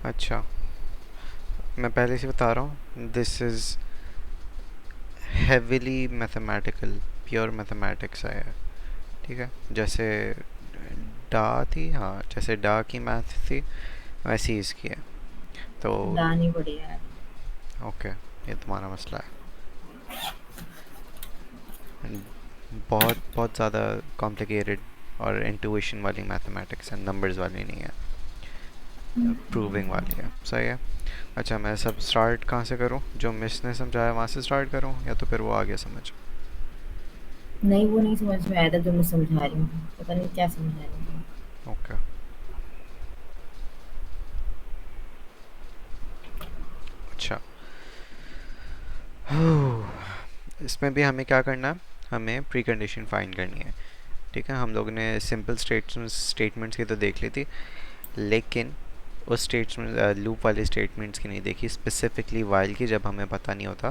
अच्छा, मैं पहले से बता रहा हूँ, this is heavily mathematical, pure mathematics है ये, ठीक है। जैसे डा थी, हाँ, जैसे डा की मैथ थी वैसी ही इसकी है। तो दानी बढ़िया है। ओके, ये तुम्हारा मसला है। बहुत बहुत ज़्यादा कॉम्प्लिकेटेड और इंट्यूशन वाली मैथमेटिक्स है, नंबर्स वाली नहीं है, प्रूविंग वाली है। सही है। अच्छा, मैं सब स्टार्ट कहाँ से करूँ? जो मिस ने समझाया वहाँ से स्टार्ट करूँ, या तो फिर वो आ गया समझ? नहीं, वो नहीं समझ में आया था जो मैं समझा रही हूँ, पता नहीं क्या समझा रही हूँ। ओके, अच्छा। इसमें भी हमें क्या करना है? हमें प्री कंडीशन फाइंड करनी है, ठीक है। हम लोगों ने सिंपल स्टेटमेंट्स की तो देख ली थी, लेकिन उस स्टेटमेंट लूप वाले स्टेटमेंट्स की नहीं देखी, स्पेसिफिकली वाइल की, जब हमें पता नहीं होता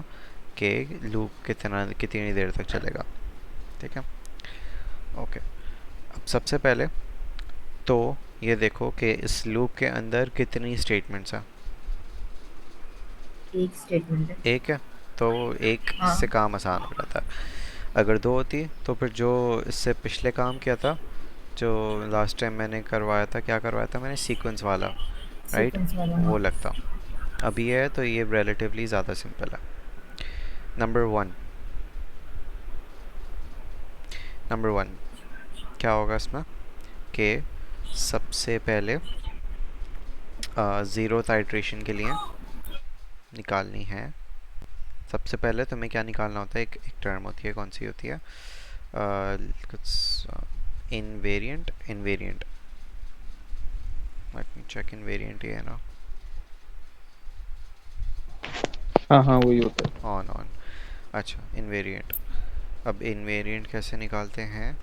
कि लूप कितनी देर तक चलेगा, ठीक है। ओके, अब सबसे पहले तो ये देखो कि इस लूप के अंदर कितनी स्टेटमेंट्स हैं। एक स्टेटमेंट है। एक है, तो एक हाँ। से काम आसान हो जाता है। अगर दो होती तो फिर जो इससे पिछले काम किया था, जो लास्ट टाइम मैंने करवाया था, क्या करवाया था मैंने, सीक्वेंस वाला, राइट, सीक्वेंस वाला, हाँ। वो लगता। अभी है तो ये रिलेटिवली ज़्यादा सिंपल है। नंबर वन, नंबर वन क्या होगा इसमें कि सबसे पहले ज़ीरो आइट्रेशन के लिए निकालनी है। सबसे पहले तुम्हें क्या निकालना होता है? एक टर्म होती है, कौन सी होती है? कुछ invariant, invariant, let me check, invariant ये है ना, हाँ हाँ वही होता है। On on. अच्छा, इनवेरिएंट। अब इनवेरिएंट कैसे निकालते हैं?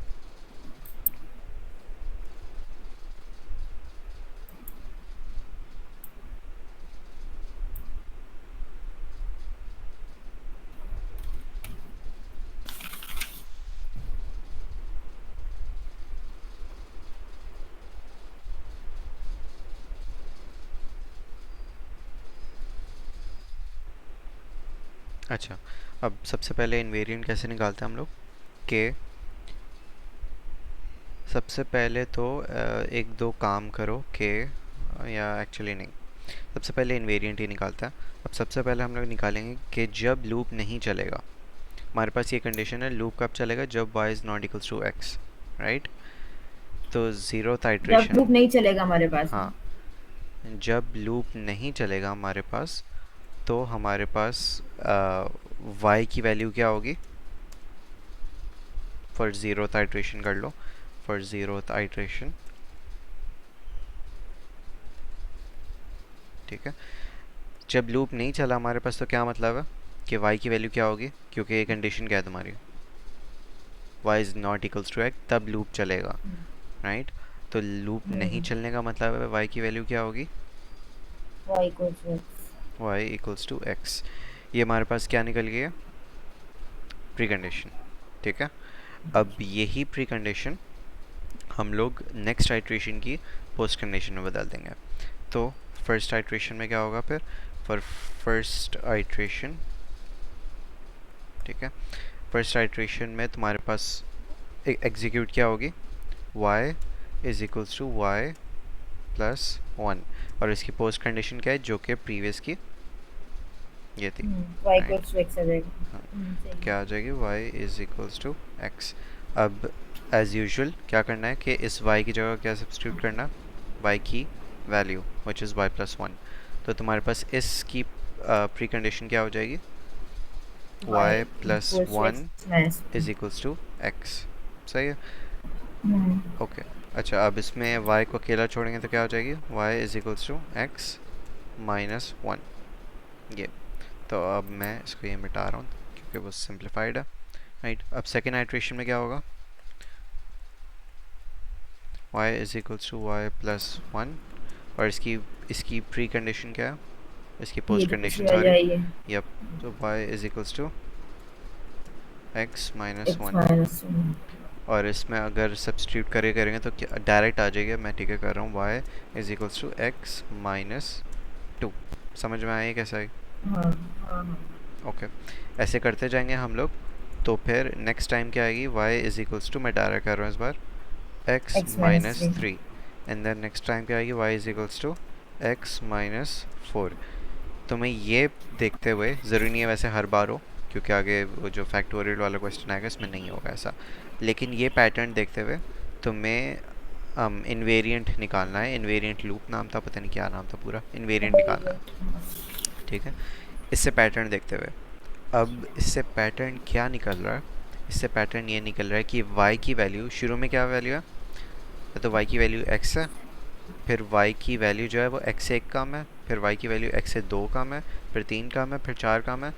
अच्छा, अब सबसे पहले इनवेरिएंट कैसे निकालते हैं हम लोग के? सबसे पहले तो एक दो काम करो के, या एक्चुअली नहीं, सबसे पहले इनवेरिएंट ही निकालता है। अब सबसे पहले हम लोग निकालेंगे कि जब लूप नहीं चलेगा, हमारे पास ये कंडीशन है, लूप कब चलेगा? जब y is not equals to x, right. तो ज़ीरो जब आइट्रेशन, लूप नहीं चलेगा हमारे पास में। हाँ, जब लूप नहीं चलेगा हमारे पास, तो हमारे पास y की वैल्यू क्या होगी? फॉर ज़ीरो आइट्रेशन कर लो, फॉर ज़ीरो आइट्रेशन, ठीक है। जब लूप नहीं चला हमारे पास, तो क्या मतलब है कि y की वैल्यू क्या होगी? क्योंकि ये कंडीशन क्या है तुम्हारी, y is not equals to x, तब लूप चलेगा, राइट। तो लूप नहीं चलने का मतलब है y की वैल्यू क्या होगी? y equals to x। y equals to x. ये हमारे पास क्या निकल गया? प्री कंडीशन, ठीक है। अब यही प्री कंडीशन हम लोग नेक्स्ट आइट्रेशन की पोस्ट कंडीशन में बदल देंगे। तो फर्स्ट आइट्रेशन में क्या होगा फिर? फॉर फर्स्ट आइट्रेशन, ठीक है, फर्स्ट आइट्रेशन में तुम्हारे पास एग्जीक्यूट क्या होगी? y is equals to y plus one, और इसकी पोस्ट कंडीशन क्या है, जो कि प्रीवियस की ये थी, y right. Equals to x आ जाएगा। हाँ, सही तो है। क्या आ जाएगी? y is equals to x. अब एज यूजुअल क्या करना है कि इस y की जगह क्या सब्सटीट्यूट करना? y की value which is y plus one. तो तुम्हारे पास इसकी प्री कंडीशन क्या हो जाएगी? y y plus equals to one x minus. Is equals to x. सही है, हम्म। ओके। अच्छा, अब इसमें y को अकेला छोड़ेंगे तो क्या हो जाएगी? y is equals to x minus one, ये। तो अब मैं इसको ये मिटा रहा हूँ क्योंकि वो सिंप्लीफाइड है, राइट। अब सेकेंड आइट्रेशन में क्या होगा? y is equals to y plus one, और इसकी इसकी प्री कंडीशन क्या है? इसकी ये पोस्ट तो कंडीशन, पीछे आ सॉरी। जाएगी। यप, तो y is equals to x minus x one. Minus 1। और इसमें अगर सब्सटीट्यूट करेंगे तो क्या डायरेक्ट आ जाएगा? मैं ठीक है कर रहा हूँ, y is equals to x minus 2। समझ में आया कैसा है? हाँ हाँ हाँ ओके, ऐसे करते जाएंगे हम लोग। तो फिर नेक्स्ट टाइम क्या आएगी, y इज इक्वल्स टू, मैं डायरेक्ट कर रहा हूँ इस बार, x x minus minus three 3। And then next time क्या आएगी, y is equals to x minus 4। तो मैं ये देखते हुए, ज़रूरी नहीं है वैसे हर बार हो, क्योंकि आगे वो जो फैक्टोरियल वाला क्वेश्चन आएगा इसमें नहीं होगा ऐसा, लेकिन ये पैटर्न देखते हुए तुम्हें इन्वेरिएंट निकालना है। इन्वेरिएंट लूप नाम था, पता नहीं क्या नाम था पूरा, इन्वेरिएंट निकालना है। ठीक है, इससे पैटर्न देखते हुए, अब इससे पैटर्न क्या निकल रहा है, इससे पैटर्न ये निकल रहा है कि y की वैल्यू शुरू में क्या वैल्यू है, तो y की वैल्यू x है, फिर y की वैल्यू जो है वो x से 1 कम है, फिर y की वैल्यू x से 2 कम है, फिर 3 कम है, फिर 4 कम है।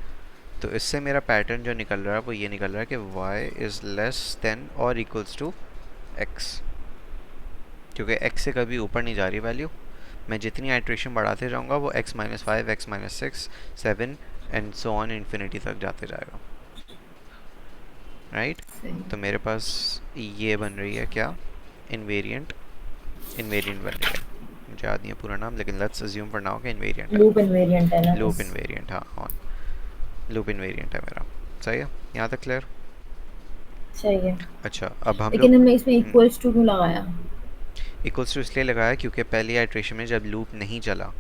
तो इससे मेरा पैटर्न जो निकल रहा है वो ये निकल रहा है कि y इज़ लेस देन और इक्वल्स टू x, क्योंकि x से कभी ऊपर नहीं जा रही वैल्यू। मैं जितनी आइट्रेशन बढ़ाते जाऊँगा वो x minus 5, x minus 6, 7 and so on infinity तक जाते जाएगा। राइट तो मेरे पास ये बन रही है क्या, इन्वेरिएंट, इन्वेरिएंट बन रही है। मुझे याद नहीं है पूरा नाम, लेकिन लेट्स अज्यूम फॉर नाउ कि इन्वेरिएंट है। लूप इनवेरिएंट है ना लूप बस। इन्वेरिएंट, हाँ ऑन, लूप इन्वेरिएंट है मेरा। सही है, यहाँ तक क्लियर? सही है, अच्छा, अब हम लोग लेकिन हमने इसमें इक्वल्स टू क्यों लगाया? इक्वल्स टू इसलिए लगाया क्योंकि पहली आइट्रेशन में जब लूप नहीं चला,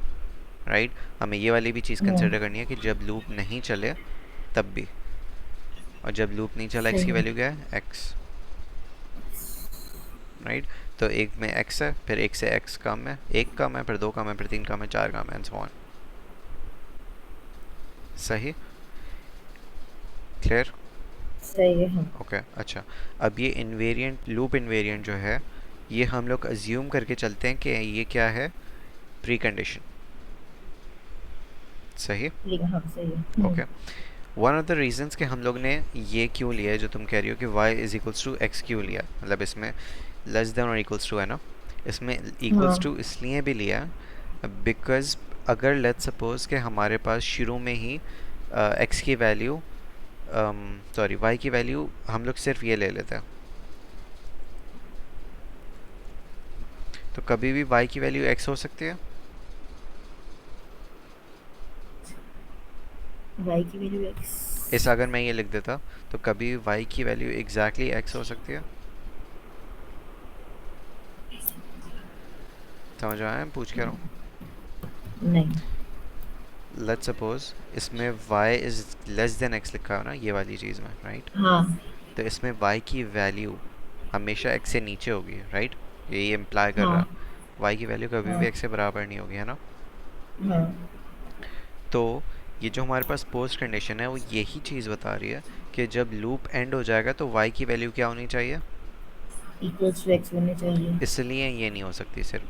राइट, हमें ये वाली भी चीज़ कंसिडर करनी है कि जब लूप नहीं चले तब भी, और जब लूप नहीं चला x की सही है। वैल्यू क्या है, x। राइट तो एक में x है, फिर एक से x कम है, एक कम है, फिर 2 कम है, फिर 3 कम है, 4 कम है, एंड सो ऑन। सही, क्लियर? सही है हाँ। ओके अच्छा, अब ये इन्वेरिएंट, लूप इन्वेरिएंट जो है, ये हम लोग अज्यूम करके चलते हैं कि ये क्या है, प्री कंडीशन। सही, ठीक है हाँ सही है। Okay. One of the reasons कि हम लोग ने ये क्यों लिया है, जो तुम कह रही हो कि y is equals to x क्यों लिया, मतलब इसमें लेस देन और इक्वल्स टू है ना, इसमें इक्वल्स टू हाँ इसलिए भी लिया बिकॉज अगर लेट्स सपोज कि हमारे पास शुरू में ही x की वैल्यू, सॉरी y की वैल्यू हम लोग सिर्फ ये ले लेते हैं, तो कभी भी y की वैल्यू x हो सकती है। y की वैल्यू x। इस अगर मैं ये लिख देता तो कभी y की वैल्यू एग्जैक्टली x हो सकती है। समझ में आया, पूछ क्या रहा हूँ? नहीं। लेट्स सपोज इसमें y is less than x लिखा है ना, ये वाली चीज़ में, राइट, हाँ तो इसमें y की वैल्यू हमेशा x से नीचे होगी, राइट, ये इम्प्लाई कर हाँ रहा, y की वैल्यू कभी भी हाँ x से बराबर नहीं होगी, है ना। हाँ तो ये जो हमारे पास पोस्ट कंडीशन है वो यही चीज़ बता रही है कि जब लूप एंड हो जाएगा तो y की वैल्यू क्या होनी चाहिए, इक्वल्स टू x होने चाहिए। इसलिए ये नहीं हो सकती सिर्फ,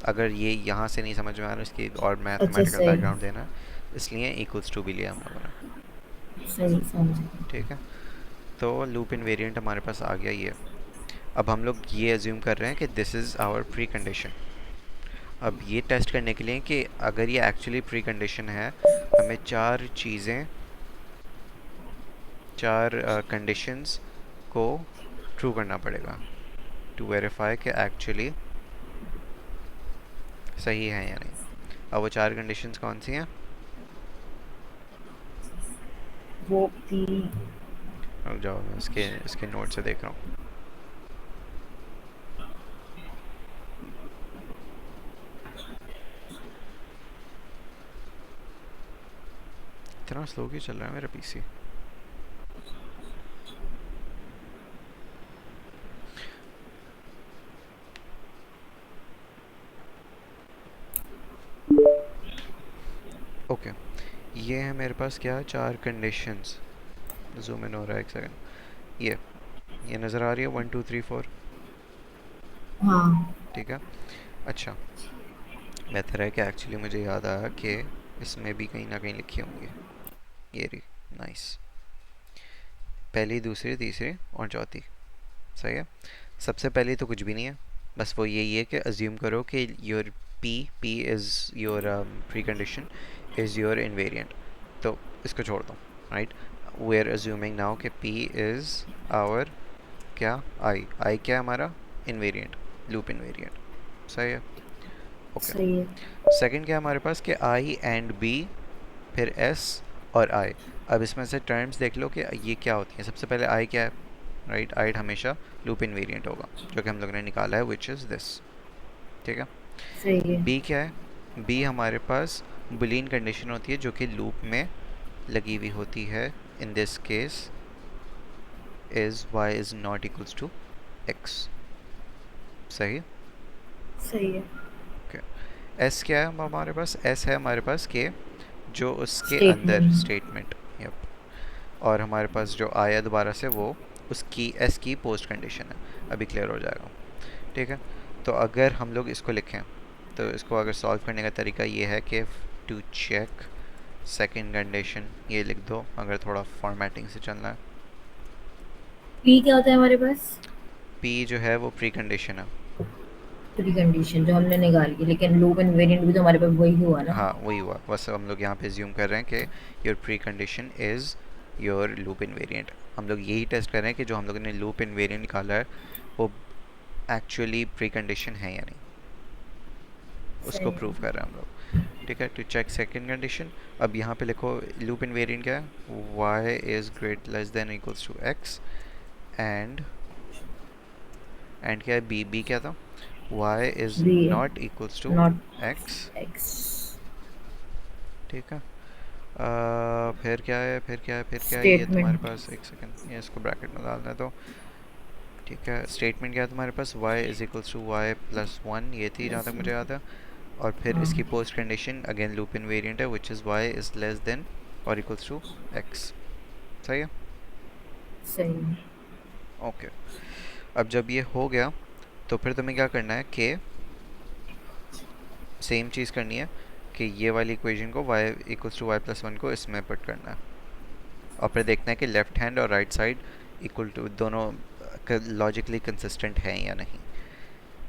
अगर ये यहाँ से नहीं समझ में आ रहा, इसकी और अच्छा मैथमेटिकल सही बैकग्राउंड देना है, इसलिए इक्वल्स टू भी लिया हम लोगों ने। सही समझ। ठीक है, तो लूप इनवेरिएंट हमारे पास आ गया ये। अब हम लोग ये अज्यूम कर रहे हैं कि this is our pre condition. अब ये टेस्ट करने के लिए कि अगर ये एक्चुअली प्री कंडीशन है, हमें चार चीज़ें, चार कंडीशंस को ट्रू करना पड़ेगा टू वेरीफाई कि एक्चुअली सही है या नहीं। अब वो चार कंडीशंस कौन सी हैं? वो थी। अब जाओ, मैं इसके इसके नोट से देख रहा हूँ। इतना स्लो क्यों चल रहा है मेरा पीसी? ओके, ये है मेरे पास क्या, चार कंडीशंस। जूम इन हो रहा है, एक सेकंड। ये नज़र आ रही है 1 2 3 4, हाँ ठीक है। अच्छा, बेहतर है कि एक्चुअली मुझे याद आया कि इसमें भी कहीं ना कहीं लिखी होंगी। ये रही, नाइस, पहली, दूसरी, तीसरी और चौथी। सही है। सबसे पहली तो कुछ भी नहीं है, बस वो यही है कि अज्यूम करो कि your P is your precondition, is your invariant. तो इसको छोड़ दो, right. We are assuming now कि पी इज़ आवर क्या, आई क्या है हमारा, इन्वेरिएंट, लूप इन्वेरिएंट। सही है, ओके। सही है। सेकंड क्या है हमारे पास कि आई एंड बी, फिर एस और आई। अब इसमें से टर्म्स देख लो कि ये क्या होती है। सबसे पहले आई क्या है, राइट, आई हमेशा लूप इनवेरिएंट होगा, जो कि हम लोग ने निकाला है, विच इज़ दिस। ठीक है। सही है। बी क्या है, बी हमारे पास बुलियन कंडीशन होती है जो कि लूप में लगी हुई होती है। In this case is y is not equals to x. सही। सही है। ओके। एस क्या है हमारे पास, एस है हमारे पास के जो उसके अंदर स्टेटमेंट। स्टेटमेंट। यप। और हमारे पास जो आया दोबारा से वो उसकी एस की पोस्ट कंडीशन है। अभी क्लियर हो जाएगा। ठीक है। तो अगर हम लोग इसको लिखें तो इसको अगर सॉल्व करने का तरीका ये है कि टू चेक सेकंड कंडीशन, ये लिख दो अगर थोड़ा फॉर्मेटिंग से चलना है। पी क्या होता है हमारे पास? पी जो है वो प्री कंडीशन है। प्री कंडीशन जो हमने निकाली, लेकिन लूप इनवेरिएंट भी तो हमारे पास वही हुआ ना। हाँ वही हुआ, बस हम लोग यहाँ पे ज्यूम कर रहे हैं कि your precondition is your loop invariant. हम लोग यही टेस्ट कर रहे हैं कि जो हम लोगों ने लूप इनवेरिएंट निकाला है वो एक्चुअली प्री कंडीशन है या नहीं, सही उसको प्रूव है। कर रहे हैं हम लोग। ठीक है। टू चेक सेकंड कंडीशन, अब यहाँ पे लिखो लूप इनवेरिएंट क्या है, y is great less than equals to x and क्या है, बी, बी क्या था, y is B not equals to not x। X. ठीक है। फिर क्या है, फिर क्या है, फिर क्या है, ये तुम्हारे स्टेटमेंट। पास, एक सेकंड ये इसको ब्रैकेट में डालना है तो। ठीक है। स्टेटमेंट क्या है तुम्हारे पास, y is equals to y plus one, ये थी जहाँ तक मुझे याद है। और फिर हाँ। इसकी post condition again loop invariant है, which is y is less than और इक्वल्स टू x। सही है। सही है। ओके। अब जब ये हो गया तो फिर तुम्हें क्या करना है कि सेम चीज़ करनी है कि ये वाली इक्वेशन को y equals to y plus one को इसमें पुट करना है, और फिर देखना है कि लेफ्ट हैंड और राइट साइड इक्वल टू दोनों लॉजिकली कंसिस्टेंट हैं या नहीं।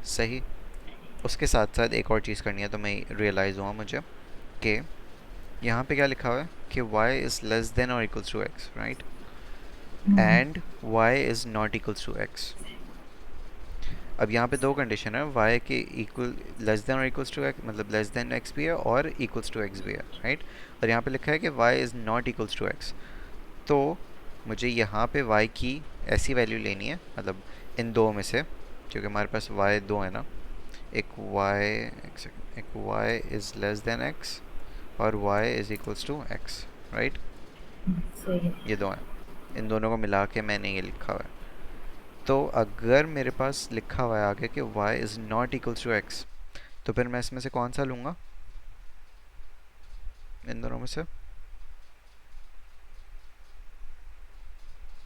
सही। उसके साथ साथ एक और चीज़ करनी है, तो मैं रियलाइज़ हुआ मुझे कि यहाँ पे क्या लिखा हुआ है कि y इज़ लेस देन और equals to x, right, and y is not equals to x। अब यहाँ पे दो कंडीशन है, y के इक्वल लेस देन और इक्वल्स टू x, मतलब लेस देन x भी है और इक्वल्स टू x भी है, राइट। और यहाँ पे लिखा है कि y is not equals to x। तो मुझे यहाँ पे y की ऐसी वैल्यू लेनी है, मतलब इन दो में से, क्योंकि हमारे पास y दो है ना, एक y, एक सेकंड, एक y is less than x और y is equals to x, right. सही है। ये दो हैं, इन दोनों को मिला के मैंने ये लिखा हुआ है। तो अगर मेरे पास लिखा हुआ है आगे कि y is not equals to x, तो फिर मैं इसमें से कौन सा लूँगा इन दोनों में से।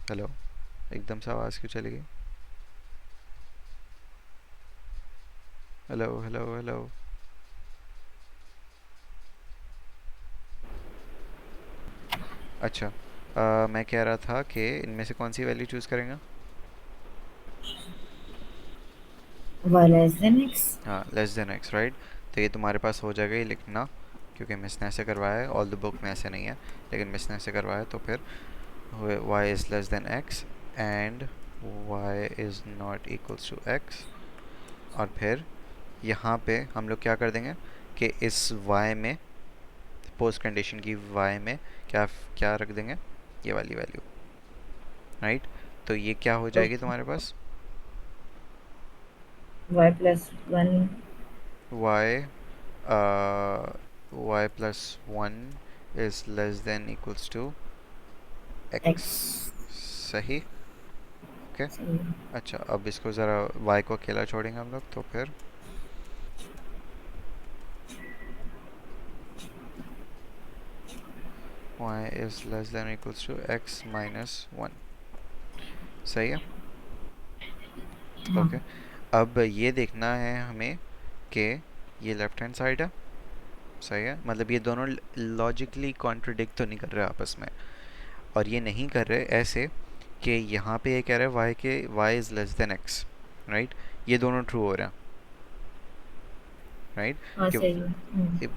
हेलो, एकदम से आवाज़ क्यों चली गई। Hello hello hello. अच्छा, मैं कह रहा था कि इनमें से कौन सी वैल्यू चूज़ करेंगे। Y less than x. हाँ, लेस देन एक्स, राइट। तो ये तुम्हारे पास हो जाएगा, ये लिखना, क्योंकि मिस ने ऐसे करवाया है, ऑल द बुक में ऐसे नहीं है, लेकिन मिस ने ऐसे करवाया है। तो फिर y is less than x and y is not equals to x। और फिर यहाँ पे हम लोग क्या कर देंगे कि इस y में, पोस्ट कंडीशन की y में क्या क्या रख देंगे, ये वाली वैल्यू, राइट। तो ये क्या हो जाएगी ओके। तुम्हारे पास, Y plus one. y y plus one is less than equals to x। X. सही। ओके। सही है। अच्छा, अब इसको ज़रा y को अकेला छोड़ेंगे हम लोग, तो फिर y is less than or equals to x minus one. सही है। हाँ। ओके। अब ये देखना है हमें कि ये लेफ्ट हैंड साइड है, सही है, मतलब ये दोनों लॉजिकली कॉन्ट्रडिक्ट तो नहीं कर रहे आपस में। और ये नहीं कर रहे ऐसे कि यहाँ पे ये कह रहा है y के y is less than x, right, ये दोनों ट्रू हो रहे हैं, राइट, हाँ कि सही है।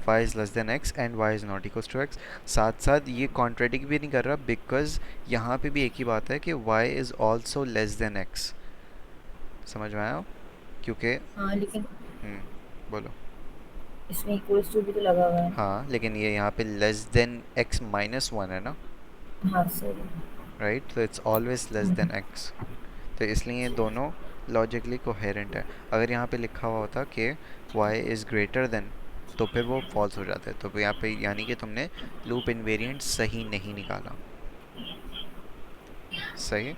y is less than x and y is not equals to x। साथ साथ ये कॉन्ट्रडिक्ट भी नहीं कर रहा, बिकॉज यहाँ पे भी एक ही बात है कि y is also less than x। समझ में आया, क्योंकि हाँ लेकिन बोलो। इसमें इक्वल्स टू भी तो लगा हुआ है। हाँ, लेकिन ये यहाँ पे less than x minus one है ना, हाँ सॉरी। राइट? तो it's always less than x। तो इसलिए ये दोनों लॉजिकली कोहेरेंट है। अगर यहाँ पे लिखा हुआ होता कि y इज़ ग्रेटर देन, तो फिर वो फॉल्स हो जाता है। तो यहाँ पे यानी कि तुमने लूप इन्वेरिएंट सही नहीं निकाला। सही,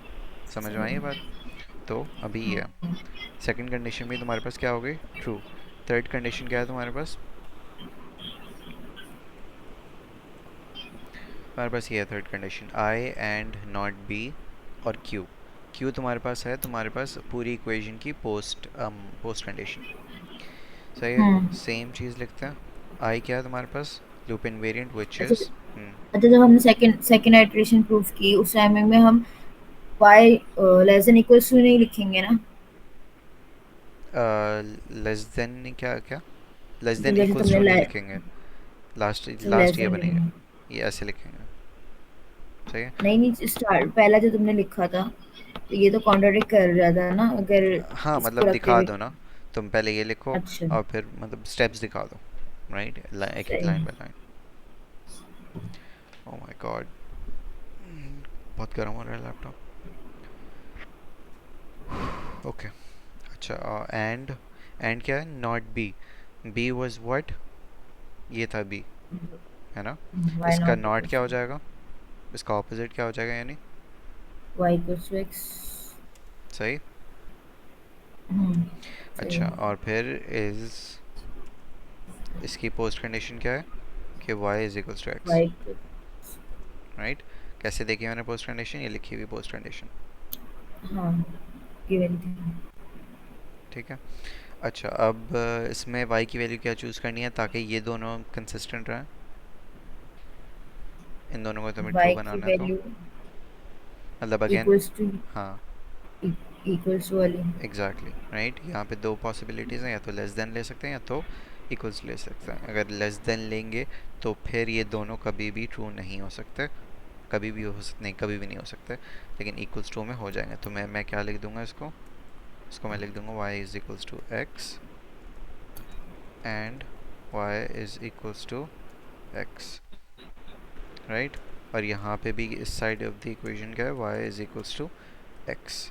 समझ में आई ये बात? तो अभी ये सेकंड कंडीशन भी तुम्हारे पास क्या हो गई? ट्रू। थर्ड कंडीशन क्या है तुम्हारे पास? तुम्हारे पास ये है third condition, I and not be और क्यू। क्यू तुम्हारे पास है, तुम्हारे पास पूरी इक्वेशन की पोस्ट कंडीशन। सही है। हम्म। सेम चीज़ लिखते हैं। आई क्या है तुम्हारे पास? लूप इन्वेरिएंट विच अच्छा, इज़ अच्छा जब हमने सेकंड सेकंड आइटरेशन प्रूफ की उस टाइमिंग में हम y less than equals to नहीं लिखेंगे ना? लेस देन क्या क्या? लेस तो देन जैसे इक्वल्स तुमने टू नहीं लिखेंगे। लास्ट तो लेस लास्ट ये देन बनेगा, लिखेंगे। ये ऐसे लिखेंगे। सही है। नहीं नहीं, स्टार्ट पहला जो तुमने लिखा था तो ये तो कॉन्ट्राडिक्ट कर रहा था ना, अगर हाँ, इसको मतलब रखते दिखा हुए। दो ना। तुम पहले ये लिखो अच्छा। और फिर मतलब स्टेप्स दिखा दो, राइट? एक एक सही लाइन है। By line. Oh my God, बहुत गर्म हो रहा है लैपटॉप। ओके। अच्छा, एंड क्या है? Not B. B was what? ये था बी, है ना? y इसका नॉट नॉट इक्वल्स क्या हो टू जाएगा? इसका ऑपोजिट क्या हो जाएगा यानी? y equals to x। सही। सही अच्छा, है। और फिर इज इसकी पोस्ट कंडीशन क्या है? कि y is equals to y x, equal. Right? कैसे देखी मैंने पोस्ट कंडीशन? ये लिखी हुई पोस्ट कंडीशन। हाँ गिवन थी। ठीक है। अच्छा, अब इसमें y की वैल्यू क्या चूज़ करनी है ताकि ये दोनों कंसिस्टेंट रहें? इन दोनों को तुम्हें ट्रू y की बनाना है तो वैल्यू मतलब अगेन, इक्वल्स टू हाँ, इक्वल्स टू वाली। Exactly right. यहाँ पे दो पॉसिबिलिटीज़ हैं, या तो लेस देन ले सकते हैं या तो इक्वल्स ले सकते हैं। अगर लेस देन लेंगे तो फिर ये दोनों कभी भी ट्रू नहीं हो सकते। कभी भी हो सकते नहीं, कभी भी नहीं हो सकते। लेकिन इक्वल्स टू में हो जाएंगे। तो मैं क्या लिख दूंगा इसको? इसको मैं लिख दूंगा y is equals to x and y is equals to x, right? और यहाँ पे भी इस साइड ऑफ द इक्वेशन क्या है? y is equals to x.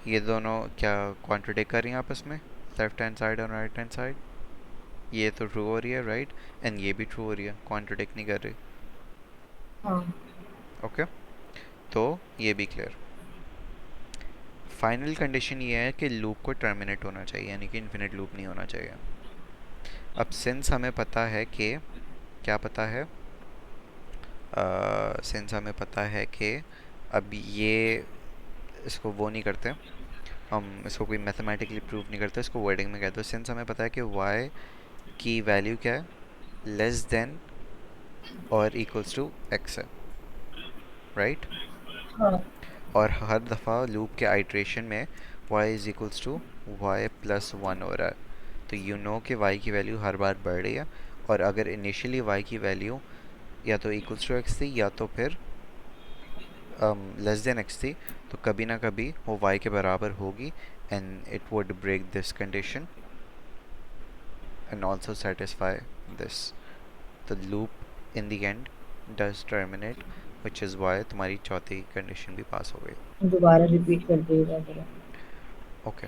ये दोनों क्या कॉन्ट्रडिक्ट कर रही हैं आपस में? लेफ्ट हैंड साइड और राइट हैंड साइड। ये तो ट्रू हो रही है, राइट? एंड ये भी ट्रू हो रही है, कॉन्ट्रडिक्ट नहीं कर रही। हाँ। ओके, तो ये भी क्लियर। फाइनल कंडीशन ये है कि लूप को टर्मिनेट होना चाहिए, यानी कि इन्फिनिट लूप नहीं होना चाहिए। अब सिंस हमें पता है कि क्या पता है, सिंस हमें पता है कि अब ये इसको वो नहीं करते, हम इसको कोई मैथमेटिकली प्रूव नहीं करते, इसको वर्डिंग में कहते हैं। सिंस हमें पता है कि y की वैल्यू क्या है? लेस देन और इक्वल्स टू x है, राइट? हाँ। और हर दफ़ा लूप के आइट्रेशन में y is equals to y plus one हो रहा है। तो यू नो कि y की वैल्यू हर बार बढ़ रही है। और अगर इनिशियली y की वैल्यू या तो इक्वल्स टू x थी या तो फिर लेस देन x थी, तो कभी ना कभी वो y के बराबर होगी and it would break this condition and also satisfy this. The loop in the end does terminate, which is why तुम्हारी चौथी कंडीशन भी पास हो गई। दोबारा रिपीट कर देगा जरा। ओके,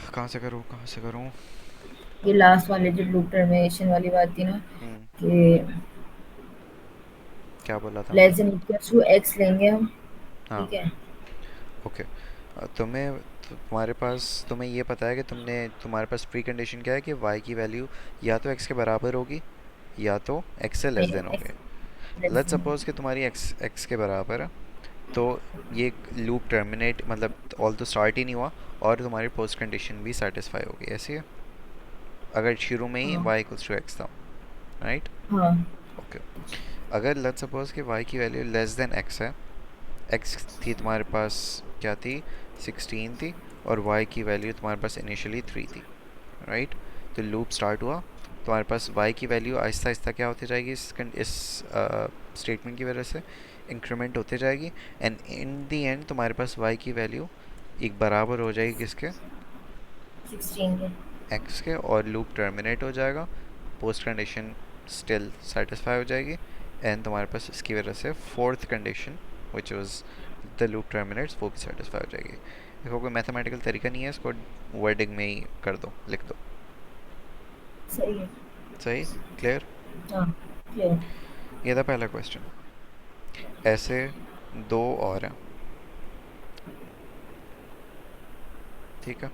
कहाँ से करूँ कहाँ से करूँ? ये लास्ट वाले जो लूप टर्मिनेशन वाली बात थी ना, हम्म, कि क्या बोला था लेस मैंने? देन इक्वल्स टू x लेंगे हम। हाँ, ठीक है। ओके। तुम्हारे पास तुम्हें ये पता है कि तुम्हारे पास प्री कंडीशन क्या है कि y की वैल्यू या तो x के बराबर होगी या तो x से लेस नहीं देन x होगी। Less let's than. सपोज कि तुम्हारी x के बराबर है, तो ये लूप टर्मिनेट मतलब ऑल तो स्टार्ट ही नहीं हुआ और तुम्हारी पोस्ट कंडीशन भी सेटिस्फाई होगी, ऐसी है अगर शुरू में ही हाँ। y इक्वल्स टू एक्स था, राइट? हाँ। ओके। अगर लेट्स सपोज कि y की वैल्यू लेस देन x है, x थी तुम्हारे पास क्या थी? 16 थी। और y की वैल्यू तुम्हारे पास इनिशियली 3 थी, राइट? तो लूप स्टार्ट हुआ, तुम्हारे पास y की वैल्यू आहिस्ता आहिस्ता क्या होती जाएगी इस स्टेटमेंट की वजह से इंक्रीमेंट होते जाएगी। एंड इन दी एंड तुम्हारे पास y की वैल्यू एक बराबर हो जाएगी किसके? 16 के। x के और लूप टर्मिनेट हो जाएगा, पोस्ट कंडीशन स्टिल सेटिस्फाई हो जाएगी, एंड तुम्हारे पास इसकी वजह से fourth condition which was the loop terminates वो भी सेटिस्फाई हो जाएगी। देखो कोई मैथमेटिकल तरीका नहीं है, इसको वर्डिंग में ही कर दो, लिख दो। सही है। सही, क्लियर। हाँ क्लियर। ये था पहला क्वेश्चन। ऐसे दो और हैं, ठीक है।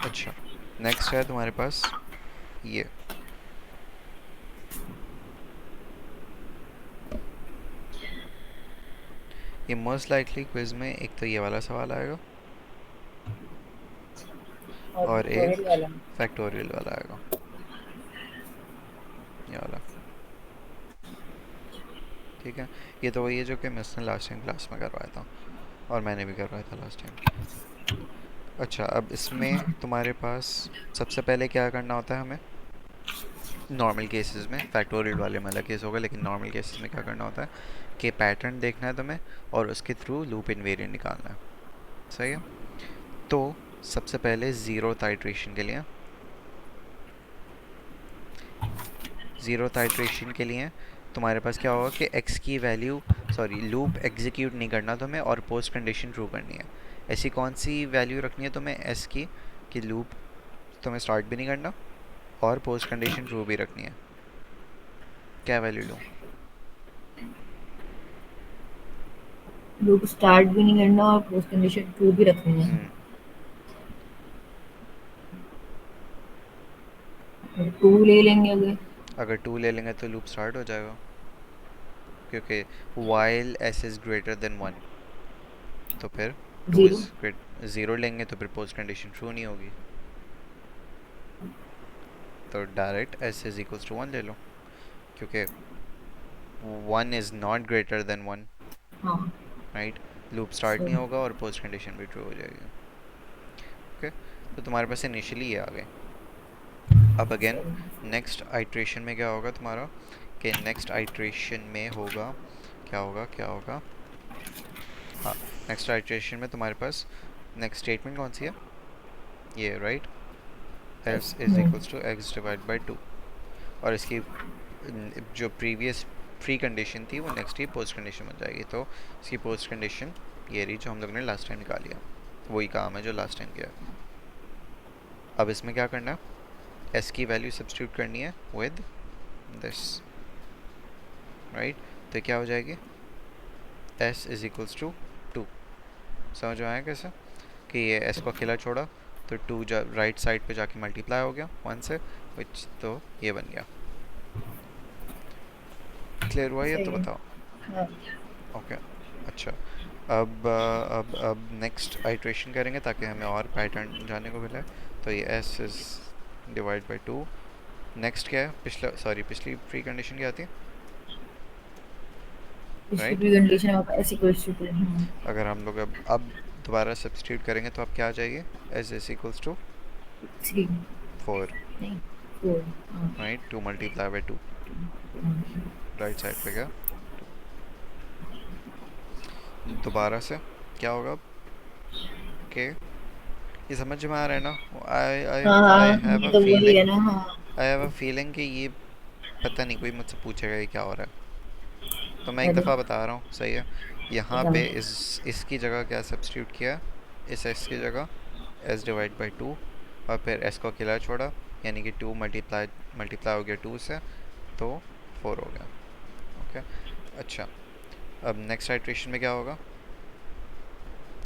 अच्छा, नेक्स्ट है तुम्हारे पास ये मोस्ट लाइकली क्विज में एक तो ये वाला सवाल आएगा और और थर्ड एक वाला फैक्टोरियल वाला आएगा, ये वाला, ठीक है। ये तो वही है जो कि मैं उसने लास्ट टाइम क्लास में करवाया था और मैंने भी करवाया था लास्ट टाइम। अच्छा, अब इसमें तुम्हारे पास सबसे पहले क्या करना होता है हमें, नॉर्मल केसेस में, फैक्टोरियल वाले में अलग केस होगा, लेकिन नॉर्मल केसेस में क्या करना होता है कि पैटर्न देखना है तुम्हें और उसके थ्रू लूप इनवेरिएंट निकालना है। सही है। तो सबसे पहले ज़ीरोथ आइट्रेशन के लिए तुम्हारे पास क्या होगा कि x की वैल्यू, सॉरी, लूप एग्जीक्यूट नहीं करना तुम्हें और पोस्ट कंडीशन ट्रू करनी है। ऐसी कौन सी वैल्यू रखनी है तुम्हें s की कि लूप तुम्हें स्टार्ट भी नहीं करना और पोस्ट कंडीशन ट्रू भी रखनी है। क्या वैल्यू लूँ? लूप स्टार्ट भी नहीं करना और पोस्ट कंडीशन ट्रू भी रखनी है। हम्म 2 ले लेंगे अगर। अगर 2 ले लेंगे तो लूप स्टार्ट हो जाएगा, क्योंकि while s is greater than 1, तो फिर 2 जीरो। इज़ ग्रेट, 0 लेंगे तो फिर पोस्ट कंडीशन ट्रू नहीं होगी, तो direct s is equals to 1 ले लो, क्योंकि 1 इज़ नॉट ग्रेटर देन 1, हाँ राइट। लूप स्टार्ट नहीं सही होगा और पोस्ट कंडीशन भी ट्रू हो जाएगी। ओके, तो तुम्हारे पास इनिशियली ये आ गए। अब अगेन सही। नेक्स्ट आइट्रेशन में क्या होगा तुम्हारा, कि नेक्स्ट आइट्रेशन में होगा, क्या होगा, हाँ, नेक्स्ट आइट्रेशन में तुम्हारे पास नेक्स्ट स्टेटमेंट कौन सी है, ये, right. s is equals to x divide by 2, और इसकी जो प्रीवियस प्री कंडीशन थी वो नेक्स्ट ही पोस्ट कंडीशन बन जाएगी, तो इसकी पोस्ट कंडीशन ये रही जो हम लोग ने लास्ट टाइम निकाल लिया, वही काम है जो लास्ट टाइम किया। अब इसमें क्या करना है, s की वैल्यू सब्स्टिट्यूट करनी है विद दिस, राइट। तो क्या हो जाएगी, s इज इक्वल्स टू 2। समझ में आया कैसे कि ये s को अकेला छोड़ा तो 2 राइट साइड पे जाके मल्टीप्लाई हो गया 1 से, विच तो ये बन गया। क्लियर हुआ ये सही तो है। बताओ। हाँ ओके, अच्छा। अब नेक्स्ट आइट्रेशन करेंगे ताकि हमें और पैटर्न जानने को मिले। तो ये s is divide by 2। Next क्या है, पिछली प्री कंडीशन क्या थी, पिछली राइट। भी कंडीशन हमारे पास इक्वल्स टू 2। हाँ अगर हम लोग अब दोबारा सब्स्टिट्यूट करेंगे तो अब क्या आ जाएगी, s इज इक्वल्स टू 3 4, नहीं 4। हाँ right. 2 multiply by 2, right side पे गया। दोबारा से क्या होगा कि ये समझ में आ रहा है ना, आई आई हाँ आई हाँ, हैव ये अ तो वही है फीलिंग, ना। हाँ आई हैव अ फीलिंग कि ये पता नहीं कोई मुझसे पूछेगा ये क्या हो रहा है, तो मैं एक अरे दफ़ा बता रहा हूँ, सही है। यहाँ बताओ। पे इसकी जगह क्या सब्स्टिट्यूट किया, इस s की जगह s डिवाइड बाई 2, और फिर s को अकेला छोड़ा, यानी कि 2 मल्टीप्लाई हो गया 2 से, तो 4 हो गया। ओके, अच्छा। अब नेक्स्ट आइट्रेशन में क्या होगा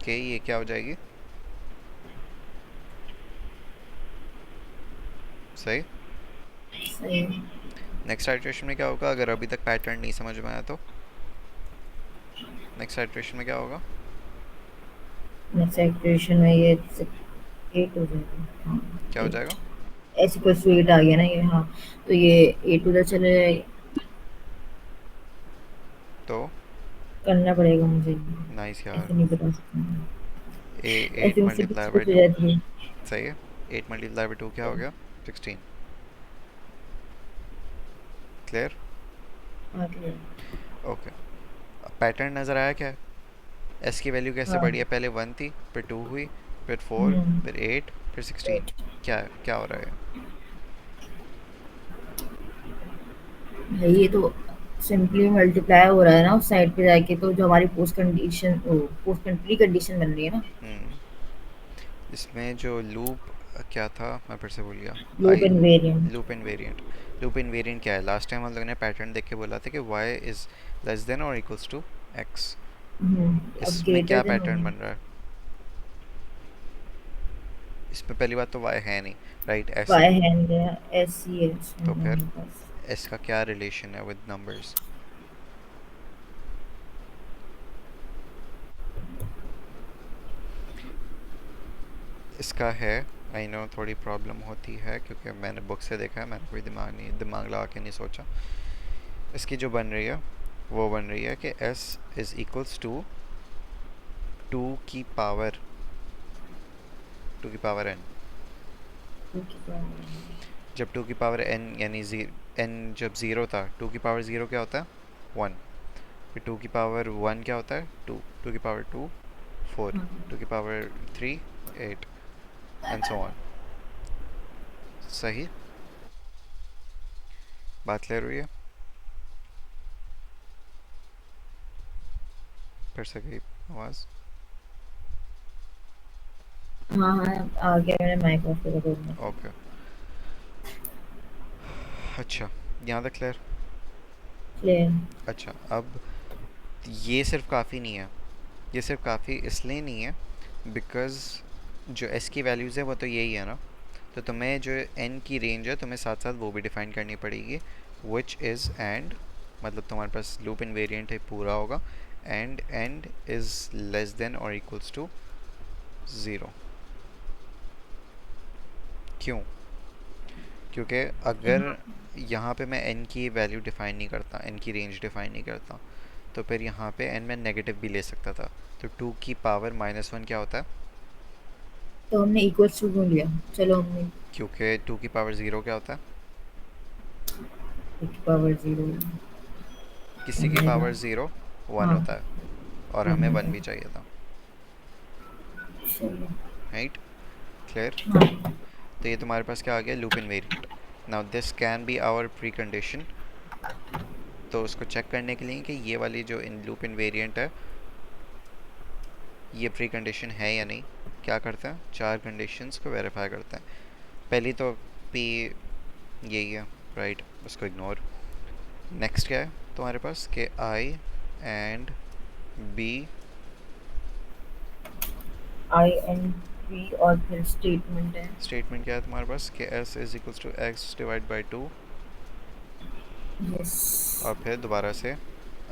कि ये क्या हो जाएगी, सही। सही है। नेक्स्ट आइट्रेशन में क्या होगा, अगर अभी तक पैटर्न नहीं समझ में आया तो नेक्स्ट आइट्रेशन में क्या होगा, नेक्स्ट इक्वेशन में ये 8 हो जाएगा। हाँ क्या हो जाएगा, ऐसे कोई स्वीट आ गया ना ये। हाँ तो ये 8 उधर चले जाएगा। तो करना पड़ेगा मुझे, नाइस यार। ऐसे नहीं बता सकता मैं। ए ऐसे 8 मुझसे मल्टीप्लाई बाई कुछ हो 2, जाती है। सही है। 8 मल्टीप्लाई बाई 2 क्या हो गया, 16। क्लियर। हाँ clear। ओके, पैटर्न नज़र आया क्या है, एस की वैल्यू कैसे हाँ। बढ़ी है? पहले 1 थी, फिर 2 हुई, फिर 4, हम्म। फिर 8, फिर 16। क्या हो रहा है? भाई ये तो सिंपली मल्टीप्लाई हो रहा है ना उस साइड पे जाके, तो जो हमारी पोस्ट प्री कंडीशन बन रही है ना। हम्म इसमें जो लूप क्या था, मैं फिर से भूल गया। लूप आई invariant. Loop invariant. Loop invariant क्या है? लास्ट टाइम हम लोगों ने पैटर्न देख के बोला था कि y इज लेस देन और इक्वल्स टू x। अब इसमें ग्रेटर क्या देन पैटर्न बन रहा है? इसमें पहली बात तो y है नहीं, राइट? ऐसे वाई ही। हैंड गया, एस सी एस तो फिर हमारे पास। s का क्या रिलेशन है विद नंबर्स? इसका है, आई नो थोड़ी प्रॉब्लम होती है क्योंकि मैंने बुक से देखा है, मैंने कोई दिमाग लगा के नहीं सोचा। इसकी जो बन रही है वो बन रही है कि s इज इक्वल्स टू 2 की पावर 2 की पावर n। जब 2 की पावर n यानी n जब ज़ीरो था, 2 की पावर ज़ीरो क्या होता है? 1। फिर 2 की पावर 1 क्या होता है? 2। 2 की पावर 2 4। 2 की पावर 3 8, एंड सो ऑन। सही बात क्लियर हुई है? फिर से गई आवाज़? हाँ हाँ, आ गया, मैंने माइक ऑफ कर दिया। ओके, अच्छा, यहाँ तक क्लियर। क्लियर। अच्छा, अब ये सिर्फ काफ़ी नहीं है। ये सिर्फ काफ़ी इसलिए नहीं है बिकॉज़ जो s की वैल्यूज़ है वो तो यही है ना। तो तुम्हें जो n की रेंज है तुम्हें साथ साथ वो भी डिफाइन करनी पड़ेगी, विच इज़ एंड, मतलब तुम्हारे पास लूप इनवेरिएंट है पूरा होगा, एंड इज़ लेस देन और इक्वल्स टू 0। क्यों? क्योंकि अगर यहाँ पे मैं n की वैल्यू डिफाइन नहीं करता, n की रेंज डिफाइन नहीं करता, तो फिर यहाँ पे n मैं नेगेटिव भी ले सकता था। तो 2 की पावर -1 क्या होता है? तो हमने इक्वल्स टू क्यों लिया? चलो हमने क्योंकि 2 की पावर 0 क्या होता है? एक पावर जीरो किसी की ओमेगा। पावर 0 1 हाँ, होता है, और वन हमें 1 होता भी है। चाहिए था, चलो। राइट? क्लियर? हाँ। तो ये तुम्हारे पास क्या आ गया? Loop invariant. Now this can be our pre condition. तो उसको चेक करने के लिए कि ये वाली जो इन लूप इनवेरिएंट है ये प्री कंडीशन है या नहीं, क्या करते हैं? 4 कंडीशंस को वेरीफाई करते हैं। पहली तो पी यही है, राइट? उसको इग्नोर। नेक्स्ट क्या है तुम्हारे पास? कि I and B. I and P और फिर स्टेटमेंट है। स्टेटमेंट क्या है तुम्हारे पास? कि S is equals to x divide by 2, yes. और फिर दोबारा से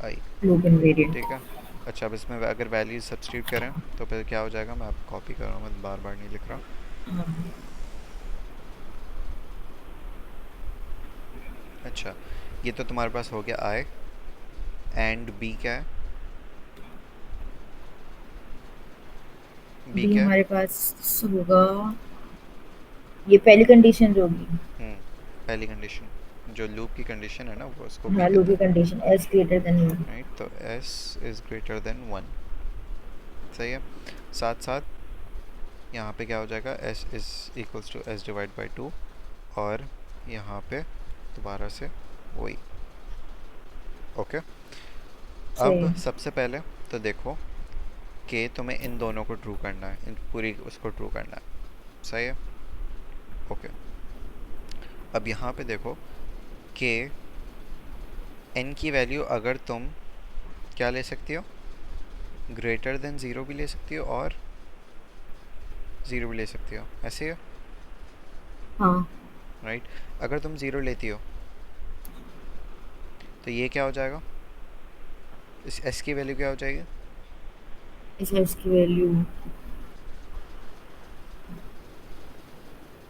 आई। लूप ठीक इनवेरिएंट। है। अच्छा, अब इसमें अगर वैल्यूज सब्स्टिट्यूट करें तो फिर क्या हो जाएगा? मैं आपको कॉपी कर रहा हूँ, मैं बार बार नहीं लिख रहा। अच्छा, ये तो तुम्हारे पास हो गया आई, एंड बी क्या है? बी बी क्या है? हमारे पास होगा, ये पहली कंडीशन जो होगी। पहली कंडीशन, जो लूप की कंडीशन है ना, वो उसको बी हाँ, लूप कहते की हैं, condition S greater than one. Right? तो एस इज ग्रेटर देन 1। सही है। साथ साथ यहाँ पे क्या हो जाएगा? S is equals to S divide by 2, और यहाँ पे दोबारा से वही। ओके। अब सही। सबसे पहले तो देखो कि तुम्हें इन दोनों को ट्रू करना है, इन पूरी उसको ट्रू करना है। सही है। ओके। अब यहाँ पे देखो कि n की वैल्यू अगर तुम क्या ले सकती हो? ग्रेटर देन ज़ीरो भी ले सकती हो और ज़ीरो भी ले सकती हो, ऐसे है, हाँ, राइट? अगर तुम ज़ीरो लेती हो तो ये क्या हो जाएगा? इस s की वैल्यू क्या हो जाएगी? इस एस की वैल्यू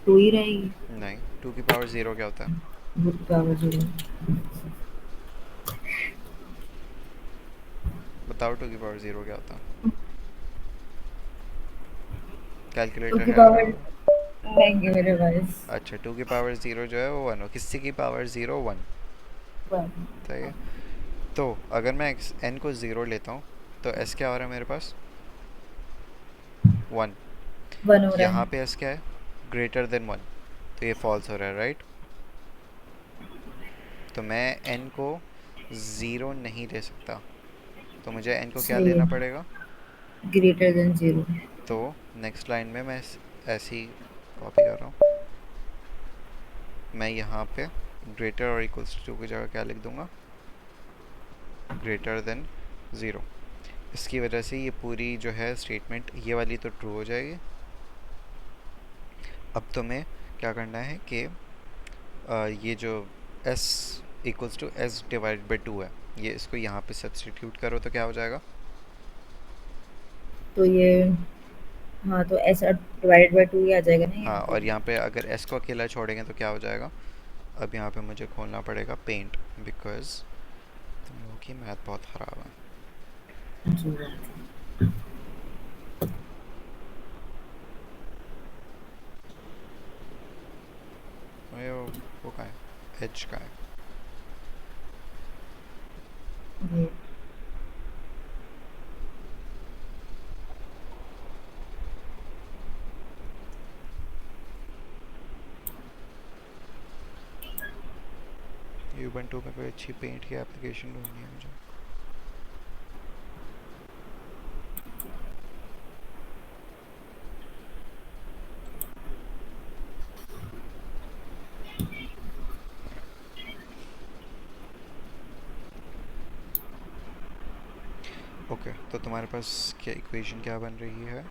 टू ही रहेगी। नहीं, 2 की पावर 0 क्या होता है? Root power zero. बताओ, 2 की पावर 0 क्या होता है? टू कैलकुलेटर की है पावर अगर? रहेंगे मेरे पास। अच्छा, 2 की पावर 0 जो है वो 1 हो, किसी की पावर 0 1। वन। सही है। तो अगर मैं n को 0 लेता हूँ तो एस क्या हो रहा है मेरे पास? 1। 1 हो रहा यहाँ है। पे एस क्या है? ग्रेटर देन 1, तो ये फॉल्स हो रहा है, राइट? तो मैं एन को 0 नहीं ले सकता, तो मुझे एन को क्या सही लेना है, पड़ेगा? Greater than 0। तो नेक्स्ट लाइन में मैं ऐसी कॉपी कर रहा हूँ, मैं यहाँ पे ग्रेटर और इक्वल्स टू की जगह क्या लिख दूंगा? Greater than 0। इसकी वजह से ये पूरी जो है स्टेटमेंट ये वाली तो ट्रू हो जाएगी। अब तुम्हें क्या करना है कि ये जो s equals to S divide by 2 है, ये इसको यहाँ पे सब्सटीट्यूट करो तो क्या हो जाएगा? तो ये, हाँ, तो ऐसा डिवाइडेड बाय 2 ही आ जाएगा ना हाँ, यहाँ पे। और यहाँ पे अगर s को अकेला छोड़ेंगे तो क्या हो जाएगा? अब यहाँ पे मुझे खोलना पड़ेगा पेंट, बिकॉज तुम लोगों की मैथ बहुत ख़राब है। जो बात है। अरे वो कहाँ है? एच कहाँ है? ये यूबंटू में कोई अच्छी पेंट की एप्लीकेशन ढूंढनी है मुझे। ओके, तो तुम्हारे पास क्या इक्वेशन क्या बन रही है?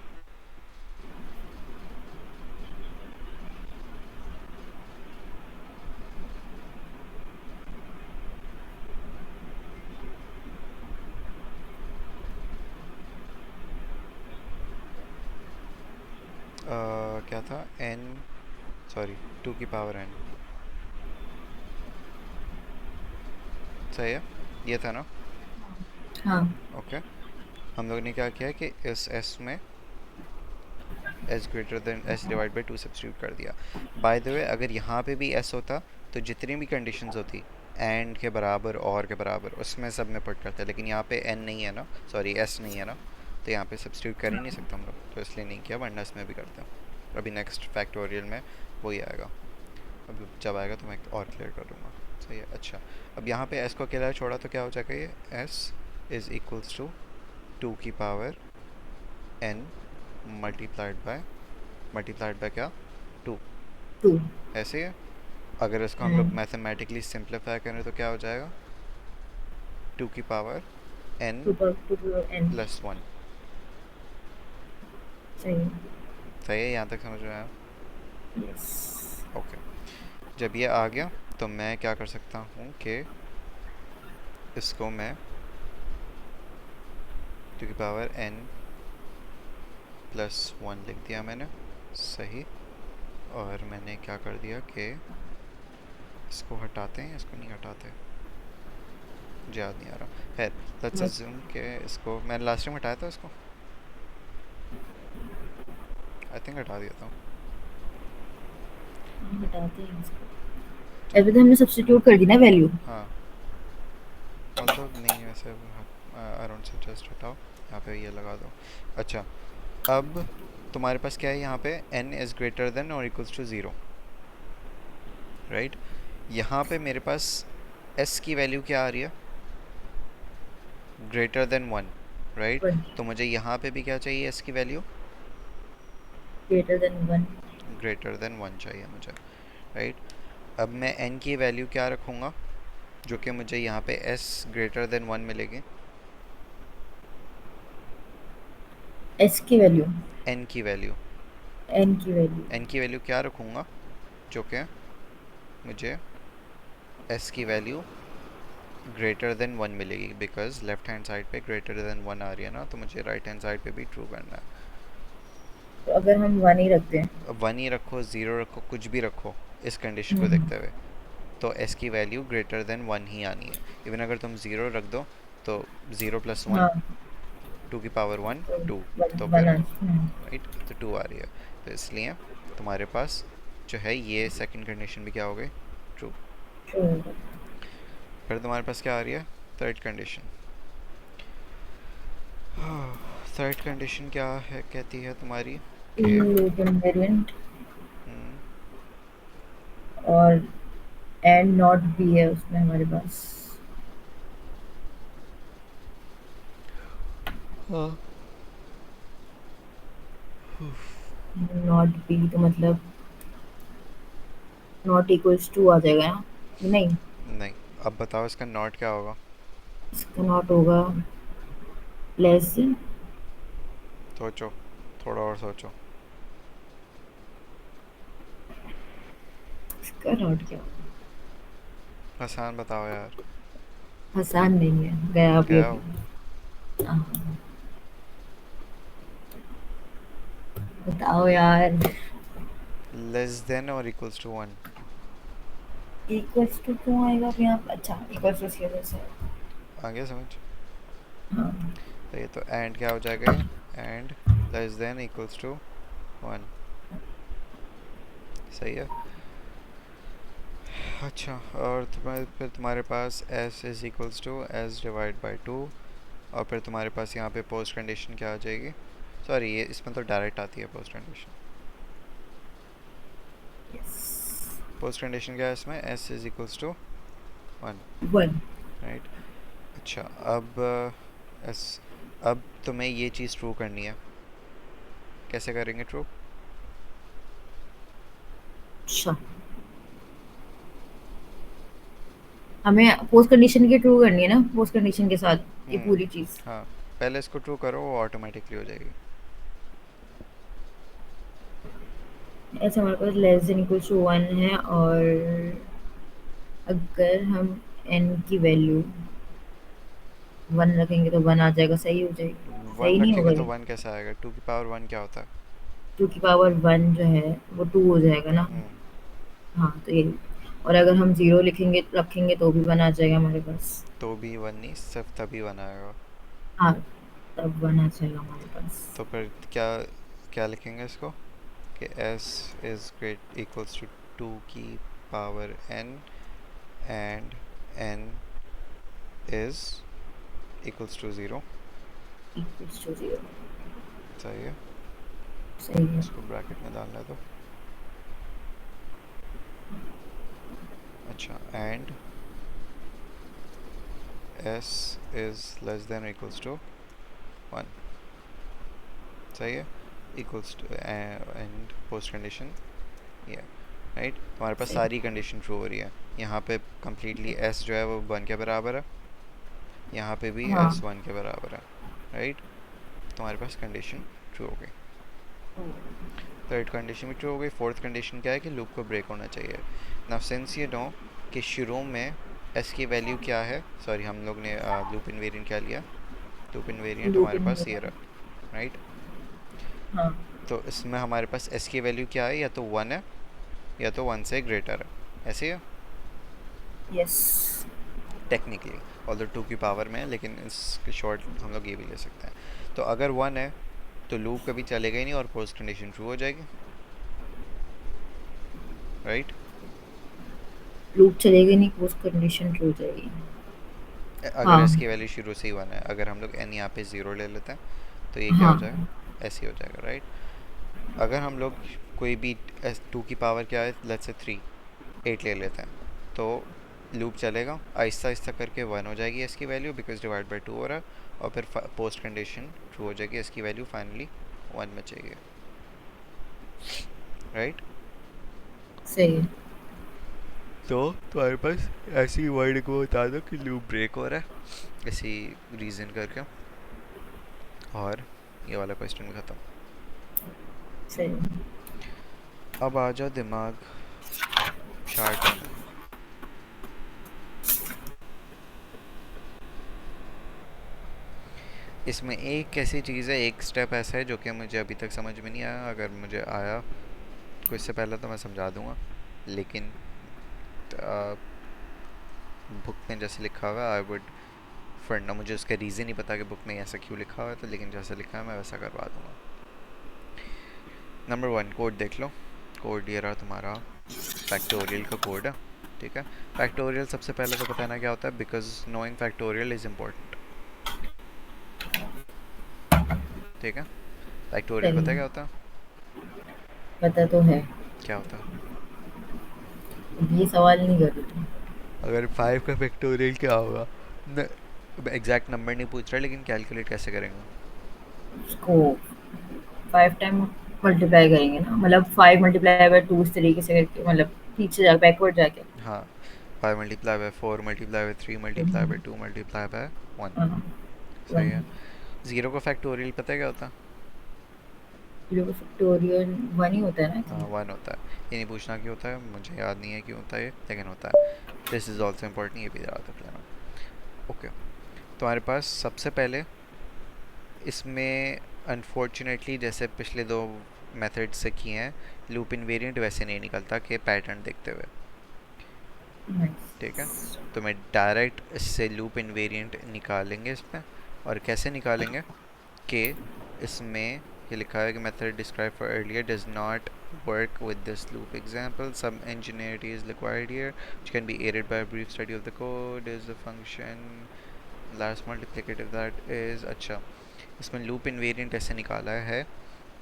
क्या था? n, सॉरी, 2 की पावर n, सही है, ये था ना? हाँ, ओके, हम लोग ने क्या किया है कि इस s में s greater than s divide by 2 substitute कर दिया। बाय द वे, अगर यहाँ पे भी s होता तो जितनी भी कंडीशंस होती एंड के बराबर और के बराबर उसमें सब में पुट करते हैं, लेकिन यहाँ पे n नहीं है ना, सॉरी s नहीं है ना, तो यहाँ पे सब्स्टिट्यूट कर ही नहीं सकते हम लोग, तो इसलिए नहीं किया, वरना इसमें भी करते हैं। अभी नेक्स्ट फैक्टोरियल में वही आएगा, अब जब आएगा तो मैं और क्लियर कर दूँगा। सही है। अच्छा, अब यहाँ पे s को अकेला छोड़ा तो क्या हो जाएगा? ये s इज़ इक्वल्स टू 2 की पावर n मल्टीप्लाइड बाय क्या? 2। 2। ऐसे ही है। अगर इसको हम लोग मैथमेटिकली सिंप्लीफाई करें तो क्या हो जाएगा? 2 की पावर n 2 पर 2 पर n। प्लस 1। सही है। सही है, यहाँ तक समझ में आया? यस। ओके, जब ये आ गया तो मैं क्या कर सकता हूँ कि इसको मैं 2 की पावर n प्लस 1 लिख दिया मैंने, सही। और मैंने क्या कर दिया कि इसको हटाते हैं, इसको नहीं हटाते, मुझे याद नहीं आ रहा। खैर, लेट्स अज्यूम कि इसको मैंने लास्ट टाइम हटाया था, इसको आई थिंक हटा दिया था। हटाते हैं इसको। अभी तो हमने सब्स्टिट्यूट कर दी ना वैल्यू। हाँ, मतलब नहीं, वैसे अराउंड से जस्ट हटाओ, यहाँ पे ये लगा दो। अच्छा, अब तुम्हारे पास क्या है यहाँ पे? n इज़ ग्रेटर देन और इक्वल्स टू 0, राइट? यहाँ पे मेरे पास s की वैल्यू क्या आ रही है? Greater than 1, right? 1 तो मुझे यहाँ पे भी क्या चाहिए? s की value greater than 1। Greater than 1 चाहिए मुझे, राइट? अब मैं n की वैल्यू क्या रखूँगा जो कि मुझे यहाँ पे s ग्रेटर देन 1 मिलेगी? s की वैल्यू, n की वैल्यू, n की वैल्यू। n की वैल्यू क्या रखूँगा जो कि मुझे s की वैल्यू ग्रेटर देन 1 मिलेगी, बिकॉज लेफ्ट हैंड साइड पे ग्रेटर देन 1 आ रही है ना, तो मुझे राइट हैंड साइड पे भी ट्रू करना है। तो अगर हम 1 ही रखते हैं। अब 1 ही रखो, 0 रखो, कुछ भी रखो, इस कंडीशन को हम्म, देखते हुए तो s की वैल्यू ग्रेटर देन 1 ही आनी है। इवन अगर तुम 0 रख दो तो 0 प्लस 1, हाँ, 2 की पावर 1, तो 2, 1 तो 1 फिर हम्म, राइट, तो 2 आ रही है, तो इसलिए तुम्हारे पास जो है ये सेकंड कंडीशन भी क्या हो गई? ट्रू। true फिर तुम्हारे पास क्या आ रही है? Third condition. थर्ड कंडीशन क्या है, कहती है तुम्हारी कि लूप इनवेरिएंट हम्म, और एंड नॉट भी है उसमें हमारे पास। हाँ। नॉट बी तो मतलब नॉट इक्वल्स टू आ जाएगा ना? नहीं, नहीं, अब बताओ इसका नॉट क्या होगा। इसका नॉट होगा लेस देन। सोचो, थोड़ा और सोचो। इसका नॉट क्या होगा? आसान बताओ यार। आसान नहीं है, गया अभी गया अभी। हो। हाँ, बताओ यार। लेस देन और equals to one. Equals to क्यों आएगा अब यहाँ पे? अच्छा, इक्वल्स टू की वजह से। आ गया समझ। हाँ। तो ये तो एंड क्या हो जाएगा ये, and less than equals to one. सही है। अच्छा, और तुम्हारे फिर तुम्हारे पास s is equals to S divide by two. और फिर तुम्हारे पास यहाँ पे पोस्ट कंडीशन क्या आ जाएगी, सॉरी ये इसमें तो डायरेक्ट आती है post condition. Yes. Post condition क्या है इसमें, s is equals to one, one. Right. अच्छा, अब s, अब तुम्हें ये चीज़ ट्रू करनी है। कैसे करेंगे ट्रू। अच्छा, हमें पोस्ट कंडीशन की ट्रू करनी है ना, पोस्ट कंडीशन के साथ ये हम्म। पूरी चीज। हाँ, पहले इसको ट्रू करो, वो ऑटोमेटिकली हो जाएगी। ऐसे हमारे पास less than equal to one है, और अगर हम n की वैल्यू वन रखेंगे तो वन आ जाएगा, सही हो जाएगी, सही वन नहीं होगा रखेंगे तो ये? वन कैसे आएगा, टू की पावर वन क्या होता है। टू की पावर वन जो है वो टू हो जाएगा ना? हम्म। हाँ, तो ये। और अगर हम जीरो लिखेंगे रखेंगे तो भी वन आ जाएगा हमारे पास। तो भी वन नहीं, सिर्फ तभी वन आएगा। हाँ, तब वन आ जाएगा हमारे पास। तो फिर क्या, क्या लिखेंगे इसको कि s is great equals to two की power n and n is equals to zero. Equals to zero. सही है। सही है। इसको ब्रैकेट में डालना है तो अच्छा, and s is less than equals to one. सही है। Equals to and post condition ये, राइट। तुम्हारे पास सही। सारी कंडीशन ट्रू हो रही है। यहाँ पे कम्प्लीटली s जो है वो वन के बराबर है, यहाँ पे भी हाँ। s वन के बराबर है, राइट। तुम्हारे पास कंडीशन ट्रू हो गई। थर्ड कंडीशन भी ट्रू हो गई। फोर्थ कंडीशन क्या है कि लूप को ब्रेक होना चाहिए। नाउ सिंस यू नो कि शुरू में s की वैल्यू क्या है, सॉरी हम लोग ने लूप इनवेरिएंट क्या लिया, लूप इनवेरिएंट लूप हमारे इन पास ये रहा, राइट। हाँ। तो इसमें हमारे पास s की वैल्यू क्या है, या तो वन है या तो वन से ग्रेटर है, ऐसे है यस। टेक्निकली। ऑल्दो टू की पावर में है, लेकिन इसके शॉर्ट हम लोग ये भी ले सकते हैं। तो अगर वन है तो लूप कभी चलेगा ही नहीं और पोस्ट कंडीशन ट्रू हो जाएगी, राइट। लूप चलेगी नहीं, पोस्ट कंडीशन ट्रू हो जाएगी। अगर हाँ। s की वैल्यू शुरू से ही वन है, अगर हम लोग n यहाँ पे ज़ीरो ले लेते हैं तो ये क्या हो हाँ। जाएगा, s ही हो जाएगा, राइट। अगर हम लोग कोई भी s टू की पावर क्या है, लेट्स से थ्री, एट ले लेते हैं, तो लूप चलेगा, आहिस्ता आहिस्ता करके वन हो जाएगी s की value, because divide by to हो रहा है। और फिर पोस्ट कंडीशन ट्रू हो जाएगी, s की वैल्यू फाइनली वन में चाहिए, राइट। सही है। तो तुम्हारे पास ऐसी वर्ड को बता दो कि लूप ब्रेक हो रहा है, इसी रीज़न करके, और ये वाला क्वेश्चन भी ख़त्म। सही है। अब आ जाओ दिमाग शार्ट होने। इसमें एक ऐसी चीज़ है, एक स्टेप ऐसा है जो कि मुझे अभी तक समझ में नहीं आया। अगर मुझे आया कुछ से पहले तो मैं समझा दूंगा, लेकिन बुक में जैसे लिखा हुआ है आई वुड फंडा, मुझे उसका रीज़न नहीं पता कि बुक में ऐसा क्यों लिखा हुआ है, तो लेकिन जैसा लिखा है मैं वैसा करवा दूंगा। नंबर वन, कोड देख लो। कोड ये रहा तुम्हारा, फैक्टोरियल का कोड है, ठीक है। फैक्टोरियल सबसे पहले तो बताना क्या होता है, because knowing factorial is important. ठीक है। फैक्टोरियल सही पता है है, क्या होता है? पता तो है। क्या होता है? अब ये सवाल नहीं कर रही थी। अगर 5 का फैक्टोरियल क्या होगा? एग्जैक्ट नंबर नहीं पूछ रहा, लेकिन कैलकुलेट कैसे करेंगे? उसको 5 टाइम मल्टीप्लाई करेंगे ना, मतलब 5 मल्टीप्लाई बाय 2 इस तरीके से करके, मतलब पीछे जा बैकवर्ड जाके। हाँ, 5 multiply by 4 multiply by 3 multiply by 2 multiply by 1। हाँ, सही 1। है। ज़ीरो का फैक्टोरियल पता है क्या होता है? 0 का फैक्टोरियल 1 ही होता है ना, आई हाँ, थिंक। 1 होता है। ये नहीं पूछना क्यों होता है, मुझे याद नहीं है क्यों होता है ये, लेकिन होता है। दिस इज़ ऑल्सो इम्पोर्टेंट, ये भी याद रख लेना। ओके, तुम्हारे पास सबसे पहले इसमें अनफॉर्चुनेटली जैसे पिछले दो मेथड से किए हैं, लूप इनवेरिएंट वैसे नहीं निकलता कि पैटर्न देखते हुए। ठीक है, नाइस। तो मैं डायरेक्ट इससे लूप इनवेरिएंट निकालेंगे इसमें। और कैसे निकालेंगे कि इसमें ये लिखा है कि method describe for earlier does not work with this loop example. Some ingenuity is required here, which can be aided by a brief study of the code. Is the function last multiplicative that is अच्छा, इसमें loop invariant ऐसे निकाला है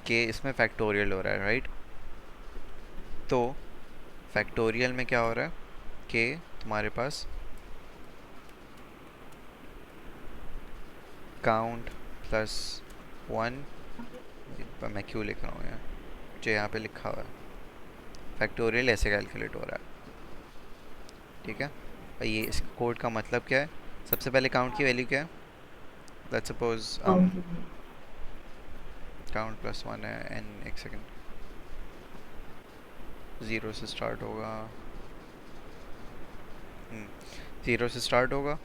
कि इसमें factorial हो रहा है, राइट? तो फैक्टोरियल में क्या हो रहा है कि तुम्हारे पास काउंट प्लस 1, मैं क्यों लिख रहा हूँ यार, जो यहाँ पे लिखा हुआ है फैक्टोरियल ऐसे कैलकुलेट हो रहा है। ठीक है, और ये इस कोड का मतलब क्या है? सबसे पहले काउंट की वैल्यू क्या है? लेट्स सपोज काउंट प्लस 1 है, एन एक सेकेंड, 0 से स्टार्ट होगा। 0 से स्टार्ट होगा,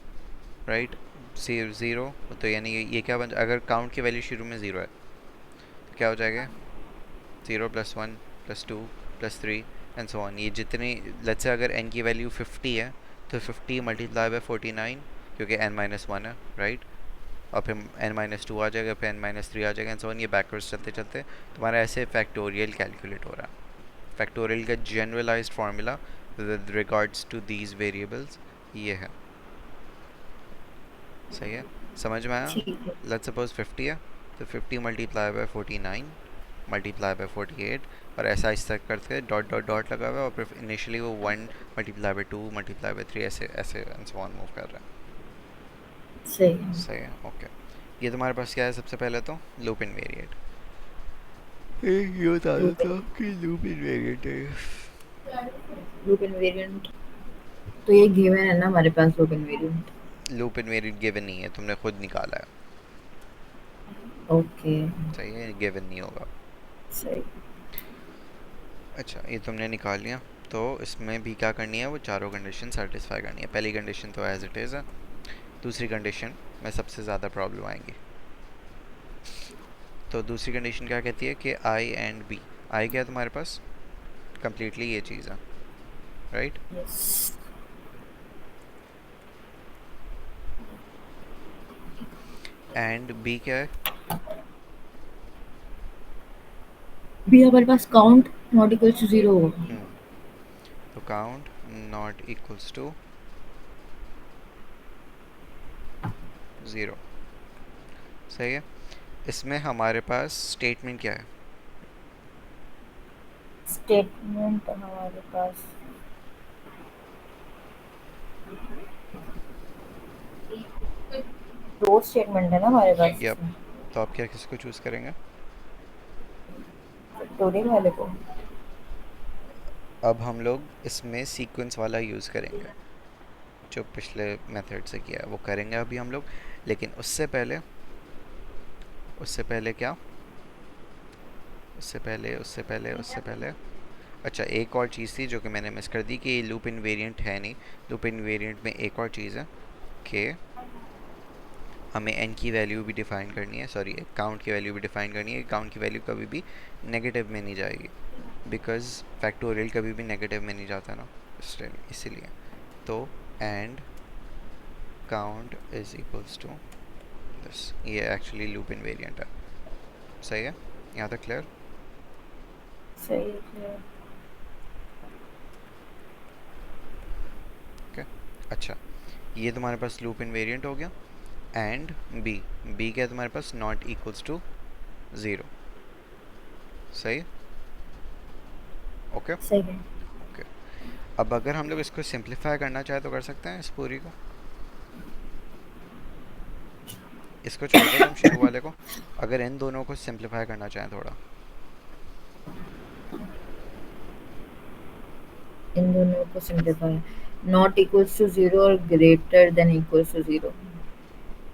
राइट? 0, तो यानी ये क्या बन, अगर काउंट की वैल्यू शुरू में 0 है तो क्या हो जाएगा? 0 plus 1 plus 2 plus 3 and so on. ये जितनी, लेट्स से अगर n की वैल्यू 50 है तो 50 मल्टीप्लाई बाय 49, क्योंकि n-1 है, राइट? और फिर n-2 आ जाएगा, फिर n-3 आ जाएगा एंड सो ऑन। ये बैकवर्ड्स चलते चलते तुम्हारा ऐसे फैक्टोरियल कैलकुलेट हो रहा है। फैक्टोरियल का generalised formula with regards to these variables ये है। सही है, समझ में आया? ठीक है। लेट्स सपोज 50 है, तो 50 मल्टीप्लाई बाय 49 मल्टीप्लाई बाय 48, और ऐसा इस तक करते डॉट डॉट डॉट लगा हुआ है, और फिर इनिशियली वो 1 मल्टीप्लाई बाय 2 मल्टीप्लाई बाय 3 ऐसे ऐसे एंड सो ऑन मूव कर रहा है। सही है। सही है, ओके। ये तुम्हारे पास क्या है? सबसे पहले तो लूप इनवेरिएंट, ये बता लूप देता कि लूप इनवेरिएंट है। लूप इनवेरिएंट तो ये गिवन है ना हमारे पास, loop invariant. Loop invariant given नहीं है, तुमने खुद निकाला है। ओके। सही है, गिवन नहीं होगा। सही। अच्छा, ये तुमने निकाल लिया, तो इसमें भी क्या करनी है? वो चारों कंडीशन सेटिस्फाई करनी है। पहली कंडीशन तो एज इट इज़ है, दूसरी कंडीशन में सबसे ज़्यादा प्रॉब्लम आएंगी। तो दूसरी कंडीशन क्या कहती है कि आई एंड बी, आई क्या है तुम्हारे पास? कम्प्लीटली ये चीज़ है, राइट? यस। एंड बी क्या है? भी हमारे पास काउंट नॉट इक्वल टू 0 होगा। तो काउंट नॉट इक्वल्स टू 0। सही है, इसमें हमारे पास स्टेटमेंट क्या है? स्टेटमेंट हमारे पास दो स्टेटमेंट है ना हमारे पास यप, इसमें। तो आप क्या किसको चूज़ करेंगे? फैक्टोरियल वाले को। अब हम लोग इसमें सीक्वेंस वाला यूज़ करेंगे, जो पिछले मेथड से किया है वो करेंगे अभी हम लोग। लेकिन उससे पहले क्या, उससे पहले अच्छा, एक और चीज़ थी जो कि मैंने मिस कर दी कि ये लूप इनवेरिएंट है नहीं। लूप इनवेरिएंट में एक और चीज़ है कि हमें n की वैल्यू भी डिफ़ाइन करनी है, सॉरी काउंट की वैल्यू भी डिफ़ाइन करनी है। काउंट की वैल्यू कभी भी नेगेटिव में नहीं जाएगी, बिकॉज फैक्टोरियल कभी भी नेगेटिव में नहीं जाता ना, इसीलिए। तो and count is equals to this, ये एक्चुअली लूप इनवेरिएंट है। सही है, यहाँ तक क्लियर? सही है। ओके, अच्छा, ये तुम्हारे पास लूप इनवेरिएंट हो गया। एंड बी, बी क्या है तुम्हारे पास? Not equals to 0। सही? ओके सही है। ओके। अब अगर हम लोग इसको सिंप्लीफाई करना चाहे तो कर सकते हैं इस पूरी को। इसको छोड़ दो तुम शुरू वाले को, अगर इन दोनों को सिंप्लीफाई करना चाहें थोड़ा। इन दोनों को simplify, not equals to zero और greater than equals to zero,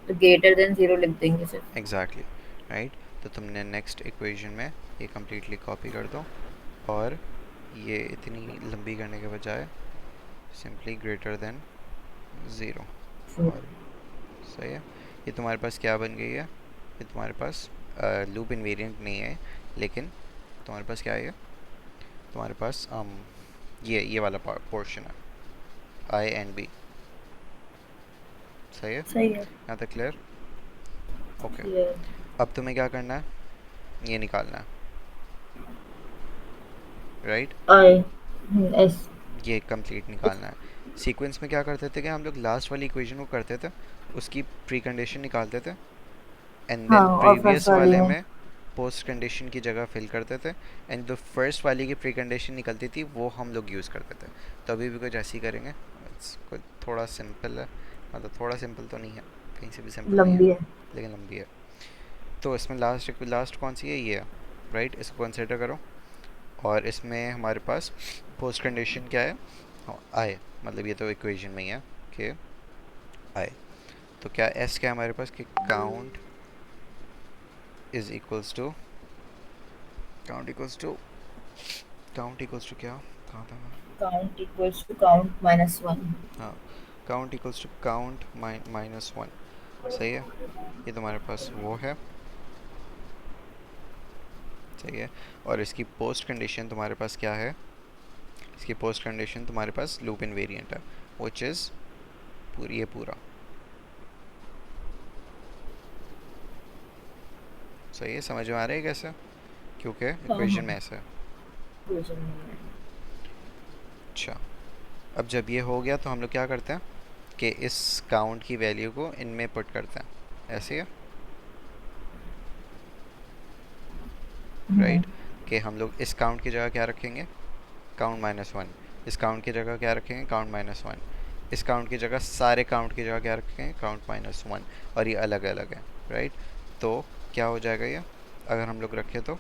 तो ग्रेटर देन जीरो लिख देंगे सिर्फ। Exactly right. तो तुमने नेक्स्ट इक्वेशन में ये कम्प्लीटली कॉपी कर दो, और ये इतनी लंबी करने के बजाय सिंपली ग्रेटर देन ज़ीरो। और सही है। ये तुम्हारे पास क्या बन गई है? ये तुम्हारे पास लूप इन्वेरिएंट नहीं है, लेकिन तुम्हारे पास क्या है? तुम्हारे पास ये वाला पोर्शन है, आई एंड बी। सही है? सही है। यहाँ तक क्लियर? ओके। क्लियर। अब तुम्हें क्या करना है? ये निकालना है, राइट? I S. ये कंप्लीट निकालना है। सीक्वेंस में क्या करते थे कि हम लोग लास्ट वाली इक्वेशन को करते थे, उसकी प्री कंडीशन निकालते थे, एंड हाँ, देन और फर्स्ट प्रीवियस वाली वाले में में पोस्ट कंडीशन की जगह फिल करते थे, एंड जो फर्स्ट वाली की प्री कंडीशन निकलती थी वो हम लोग यूज़ करते थे। तो अभी भी कुछ ऐसे ही करेंगे। कुछ थोड़ा सिंपल है, मतलब थोड़ा सिंपल तो नहीं है, कहीं से भी सिंपल नहीं है, लंबी है। लेकिन लंबी है। तो इसमें लास्ट कौन सी है? ये है, राइट? इसको कंसिडर करो। और इसमें हमारे पास पोस्ट कंडीशन क्या है? आए, मतलब ये तो इक्वेशन में ही है कि आए। तो क्या एस क्या है हमारे पास कि count is equals to count equals to क्या, कहाँ था मैं? Count equals to count minus one. हाँ, count equals to count minus one. सही है? ये तुम्हारे पास वो है। सही है। और इसकी पोस्ट कंडीशन तुम्हारे पास क्या है? इसकी पोस्ट कंडीशन तुम्हारे पास लूप इनवेरिएंट है, व्हिच इज पूरी ये पूरा। सही है? समझ में आ रहा है कैसे? क्योंकि हाँ इक्वेशन हाँ, में ऐसा है। इक्वेशन में है। अच्छा, अब जब ये हो गया तो हम लोग क्या करते हैं कि इस काउंट की वैल्यू को इनमें पुट करते हैं, ऐसे है, हम्म, राइट? कि हम लोग इस काउंट की जगह क्या रखेंगे? Count minus one. इस काउंट की जगह क्या रखेंगे? Count minus one. इस काउंट की जगह, सारे काउंट की जगह क्या रखेंगे? Count minus one. और ये अलग अलग है, राइट? तो क्या हो जाएगा ये, अगर हम लोग रखें तो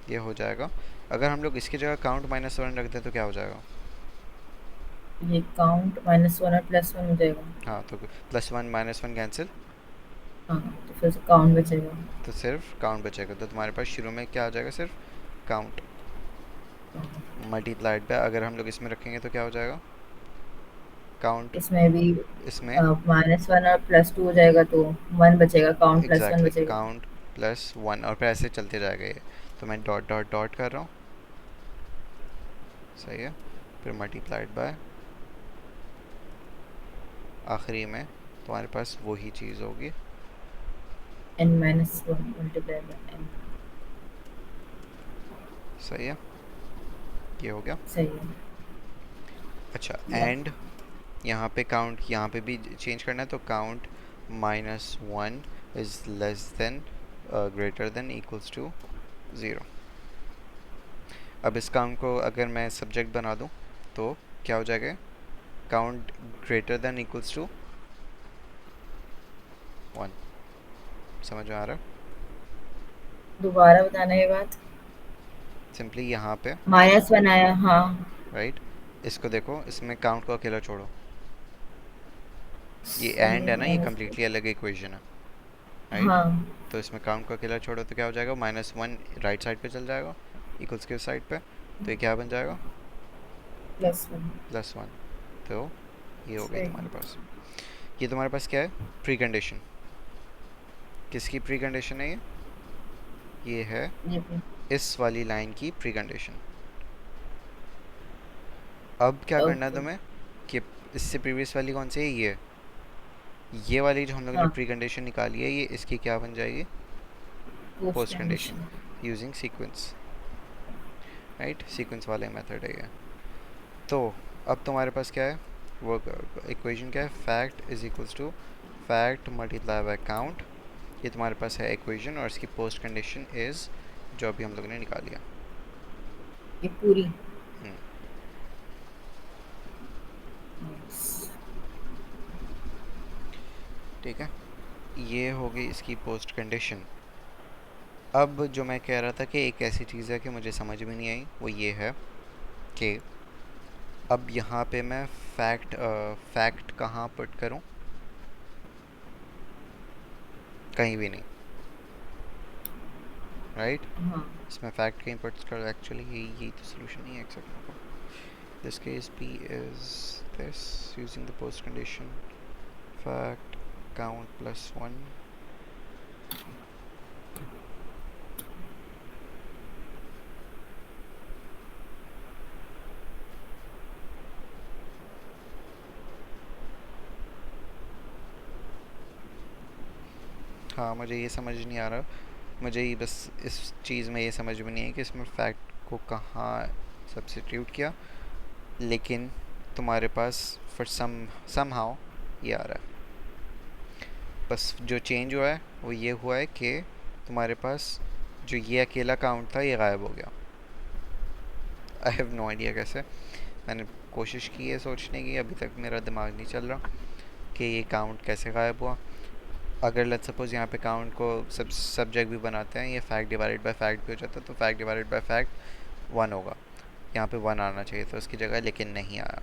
ये हो जाएगा। अगर हम लोग इसकी जगह काउंट माइनस वन रख दें तो क्या हो जाएगा? ये काउंट माइनस वन और प्लस वन हो जाएगा। हाँ, तो plus one minus one cancel, हाँ, तो फिर से काउंट बचेगा। तो सिर्फ काउंट बचेगा। तो तुम्हारे पास शुरू में क्या आ जाएगा? सिर्फ काउंट मल्टीप्लाइड बाय, अगर हम लोग इसमें रखेंगे तो क्या हो जाएगा? काउंट। इसमें भी इसमें माइनस वन और प्लस टू हो जाएगा, तो वन बचेगा, काउंट प्लस वन एग्जैक्टली बचेगा। काउंट प्लस वन, और फिर ऐसे चलते जाएगा ये। तो मैं डॉट डॉट डॉट कर रहा हूँ। सही है? फिर मल्टीप्लाइड बाय, आखिरी में तुम्हारे पास वही चीज़ होगी। N minus one multiply by N. सही है? ये हो गया। सही है। अच्छा, या एंड यहाँ पे काउंट, यहाँ पे भी चेंज करना है, तो count minus one is less than greater than equals to zero. अब इस काउंट को अगर मैं सब्जेक्ट बना दूँ तो क्या हो जाएगा? Count greater than equals to one. समझ में आ रहा है? दोबारा बताना ये बात। सिंपली यहाँ पे, माइनस वन आया, हाँ। राइट? इसको देखो, इसमें काउंट को अकेला छोड़ो। ये सही एंड है है, ना, ये माइनस वन। कम्प्लीटली अलग इक्वेशन है, राइट? हाँ, तो इसमें काउंट को अकेला छोड़ो तो क्या हो जाएगा? माइनस वन राइट साइड पे चल जाएगा, इक्वल्स के साइड पे, तो ये क्या बन जाएगा? Plus one. Plus one. तो ये हो गई सही। तुम्हारे पास। ये तुम्हारे पास क्या है? Pre condition. किसकी प्री कंडीशन है ये है ये भी। इस वाली लाइन की प्री कंडीशन। अब क्या करना है ओके। तुम्हें कि इससे प्रीवियस वाली कौन सी है? ये वाली जो हम लोग ने हाँ, प्री कंडीशन निकाली है, ये इसकी क्या बन जाएगी? Post post condition, condition. Using sequence, right? Sequence वाले मेथड है ये। तो अब तुम्हारे पास क्या है? वो इक्वेशन क्या है? Fact is equals to fact multiply by count ये तुम्हारे पास है इक्वेशन और इसकी पोस्ट कंडीशन इज़ जो अभी हम लोगों ने निकाल लिया। ये पूरी हम्म, ठीक है, ये हो गई इसकी पोस्ट कंडीशन। अब जो मैं कह रहा था कि एक ऐसी चीज़ है कि मुझे समझ में नहीं आई, वो ये है कि अब यहाँ पे मैं फैक्ट कहाँ पुट करूँ? कहीं भी नहीं, राइट? हाँ इसमें फैक्ट कहीं पुट कर, एक्चुअली यही तो सोल्यूशन नहीं है एक्सेप्ट का। This case p is this using the post condition fact count plus 1। हाँ, मुझे ये समझ नहीं आ रहा, मुझे ये बस इस चीज़ में ये समझ में नहीं है कि इसमें फैक्ट को कहाँ सब्स्टिट्यूट किया, लेकिन तुम्हारे पास फॉर समहाउ ये आ रहा है। बस जो चेंज हुआ है वो ये हुआ है कि तुम्हारे पास जो ये अकेला काउंट था ये गायब हो गया। आई हैव नो आइडिया कैसे, मैंने कोशिश की है सोचने की, अभी तक मेरा दिमाग नहीं चल रहा कि ये काउंट कैसे गायब हुआ। अगर लेट्स सपोज यहाँ पे काउंट को सब्जेक्ट भी बनाते हैं, ये फैक्ट डिवाइडेड बाय फैक्ट भी हो जाता, तो फैक्ट डिवाइडेड बाय फैक्ट 1 होगा, यहाँ पे 1 आना चाहिए था उसकी जगह, लेकिन नहीं आया।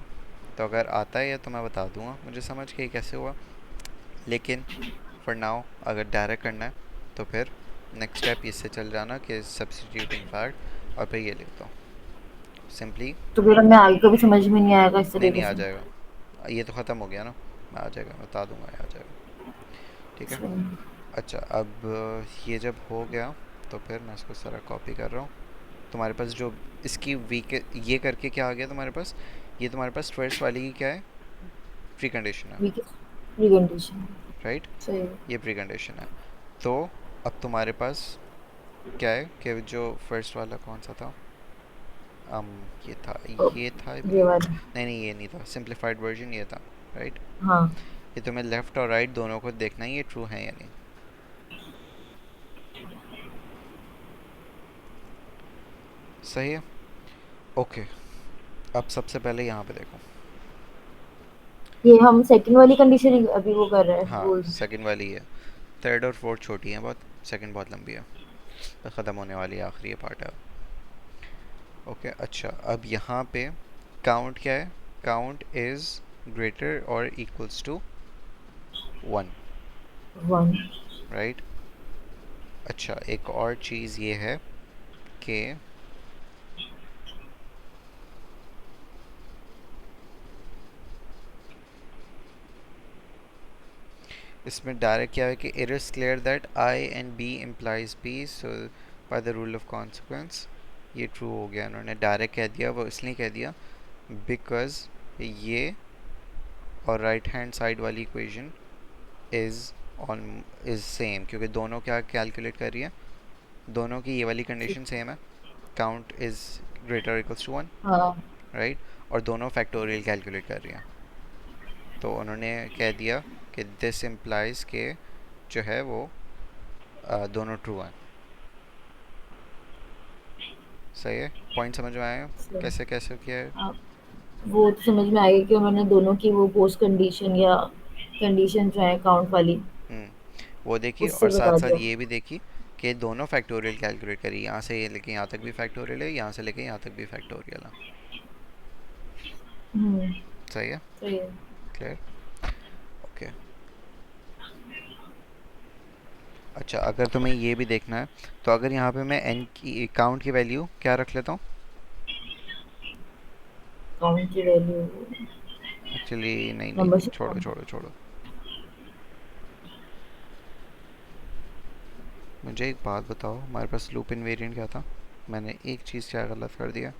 तो अगर आता है तो मैं बता दूंगा मुझे समझ के कैसे हुआ, लेकिन फॉर नाउ अगर डायरेक्ट करना है तो फिर नेक्स्ट स्टेप इससे चल जाना कि सब्स्टिट्यूटिंग फैक्ट, और फिर ये लिखता हूँ सिंपली। तो फिर हमें आगे कभी समझ में नहीं आएगा इस नहीं तरीके नहीं, आ से। जाएगा, ये तो ख़त्म हो गया ना, आ जाएगा, बता दूंगा, आ जाएगा, ठीक है। अच्छा, अच्छा, अब ये जब हो गया तो फिर मैं इसको सारा कॉपी कर रहा हूँ। तुम्हारे पास जो इसकी वीक, ये करके क्या आ गया तुम्हारे पास, ये तुम्हारे पास फर्स्ट वाली की क्या है, प्री कंडीशन है, वीक प्री कंडीशन। राइट? सही है। ये प्री कंडीशन है। तो अब तुम्हारे पास क्या है कि जो फर्स्ट वाला कौन सा था, um, ये था, ओ, ये था आई ये बिलीव। वाला। नहीं नहीं, ये नहीं था, सिंप्लीफाइड वर्जन ये था, राइट? हाँ ये तुम्हें लेफ़्ट और राइट दोनों को देखना है, ये ट्रू है या नहीं। सही है, ओके। अब सबसे पहले यहाँ पे देखो। ये हम सेकंड वाली कंडीशन अभी वो कर रहे हैं हाँ, बोल। सेकंड वाली है, थर्ड और फोर्थ छोटी है बहुत, सेकंड बहुत लंबी है, तो ख़त्म होने वाली है, आखिरी पार्ट है। ओके, अच्छा, अब यहाँ पे काउंट क्या है, काउंट इज़ ग्रेटर और इक्वल्स टू 1, 1। राइट? अच्छा, एक और चीज़ ये है कि इसमें डायरेक्ट क्या है कि it is clear that I and B implies B, so by the rule of consequence, ये ट्रू हो गया। उन्होंने डायरेक्ट कह दिया, वो इसलिए कह दिया बिकॉज ये और राइट हैंड साइड वाली equation is on is same, क्योंकि दोनों क्या कैलकुलेट कर रही है, दोनों की ये वाली कंडीशन सेम है, count is greater equals to 1, हाँ राइट? और दोनों फैक्टोरियल कैलकुलेट कर रही हैं, तो उन्होंने कह दिया कि दिस इम्प्लाइज के जो है वो दोनों ट्रू हैं। सही है, पॉइंट समझ में आया सही। कैसे कैसे किया है? हाँ, वो तो समझ में आएगा कि उन्होंने दोनों की वो पोस्ट कंडीशन या कंडीशन जो है काउंट वाली वो देखी, उससे और साथ बता साथ दिया। ये भी देखी कि दोनों फैक्टोरियल कैलकुलेट करी, यहाँ से ये लेके यहाँ तक भी फैक्टोरियल है, यहाँ से लेके यहाँ तक भी फैक्टोरियल है। हम्म। सही है, सही है। Clear, okay. अच्छा, अगर तुम्हें ये भी देखना है तो अगर यहाँ पे मैं एन की काउंट की वैल्यू क्या रख लेता हूँ, काउंट की वैल्यू एक्चुअली नहीं नहीं, नंबरशिप छोड़ो काउंट। छोड़ो छोड़ो, मुझे एक बात बताओ, हमारे पास लूप इनवेरिएंट क्या था, मैंने एक चीज़ क्या गलत कर दिया।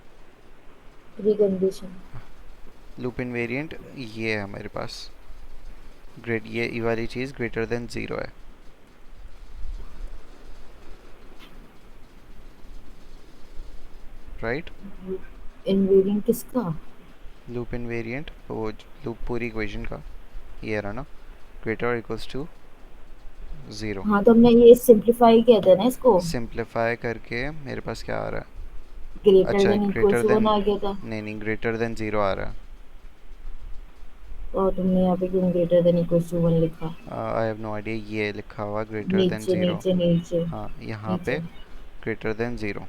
Pre condition. लूप इनवेरिएंट ये है हमारे पास, ग्रेट ये वाली चीज़ ग्रेटर देन ज़ीरो है, राइट? इनवेरिएंट किसका? लूप इनवेरिएंट वो लूप पूरी इक्वेशन का ये रहा ना, ग्रेटर और इक्वल्स टू ज़ीरो। हाँ, तो हमने ये सिंप्लीफाई किया था ना इसको, सिंप्लीफाई करके मेरे पास क्या आ रहा है? ग्रेटर अच्छा, than equal greater to than, 1 आ गया था। नहीं नहीं, ग्रेटर देन ज़ीरो आ रहा है। और तुमने यहाँ पे क्यों ग्रेटर देन इक्वल टू 1 लिखा? आई हैव नो आइडिया, ये लिखा हुआ ग्रेटर देन नीचे ज़ीरो। नीचे नीचे हाँ, यहाँ पे नीचे ग्रेटर देन ज़ीरो।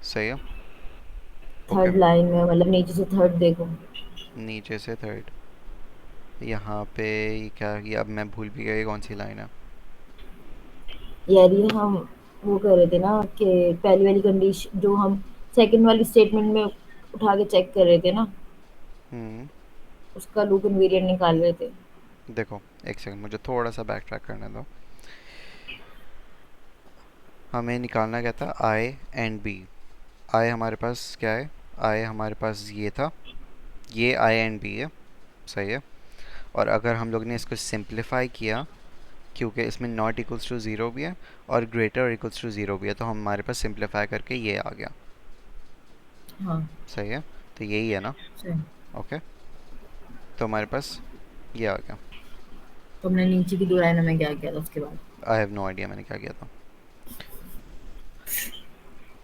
सही है। ओके। थर्ड लाइन में, मतलब नीचे से थर्ड देखो। नीचे से थर्ड, यहाँ पे ये क्या, ये अब मैं भूल भी गया ये कौन सी लाइन है। यार ये हम वो कर रहे थे ना कि पहली वाली कंडीशन जो हम सेकंड वाली स्टेटमेंट में उठा के चेक कर रहे थे ना, हम्म। उसका लूप इनवेरिएंट निकाल रहे थे। देखो, एक सेकंड, मुझे थोड़ा सा बैक ट्रैक करने दो। हमें निकालना क्या था? आई एंड बी। आई हमारे पास क्या है? आई हमारे पास ये था, ये आई एंड बी है। सही है। और अगर हम लोग ने इसको सिंप्लीफाई किया, क्योंकि इसमें नॉट इक्वल्स टू ज़ीरो भी है और ग्रेटर इक्वल्स टू ज़ीरो भी है, तो हमारे पास सिंप्लीफाई करके ये आ गया। हाँ, सही है। तो यही है ना? सही। ओके। तो हमारे पास ये आ गया। तुमने नीचे की दो लाइनों में क्या किया था उसके बाद? आई हैव नो आइडिया मैंने क्या किया था।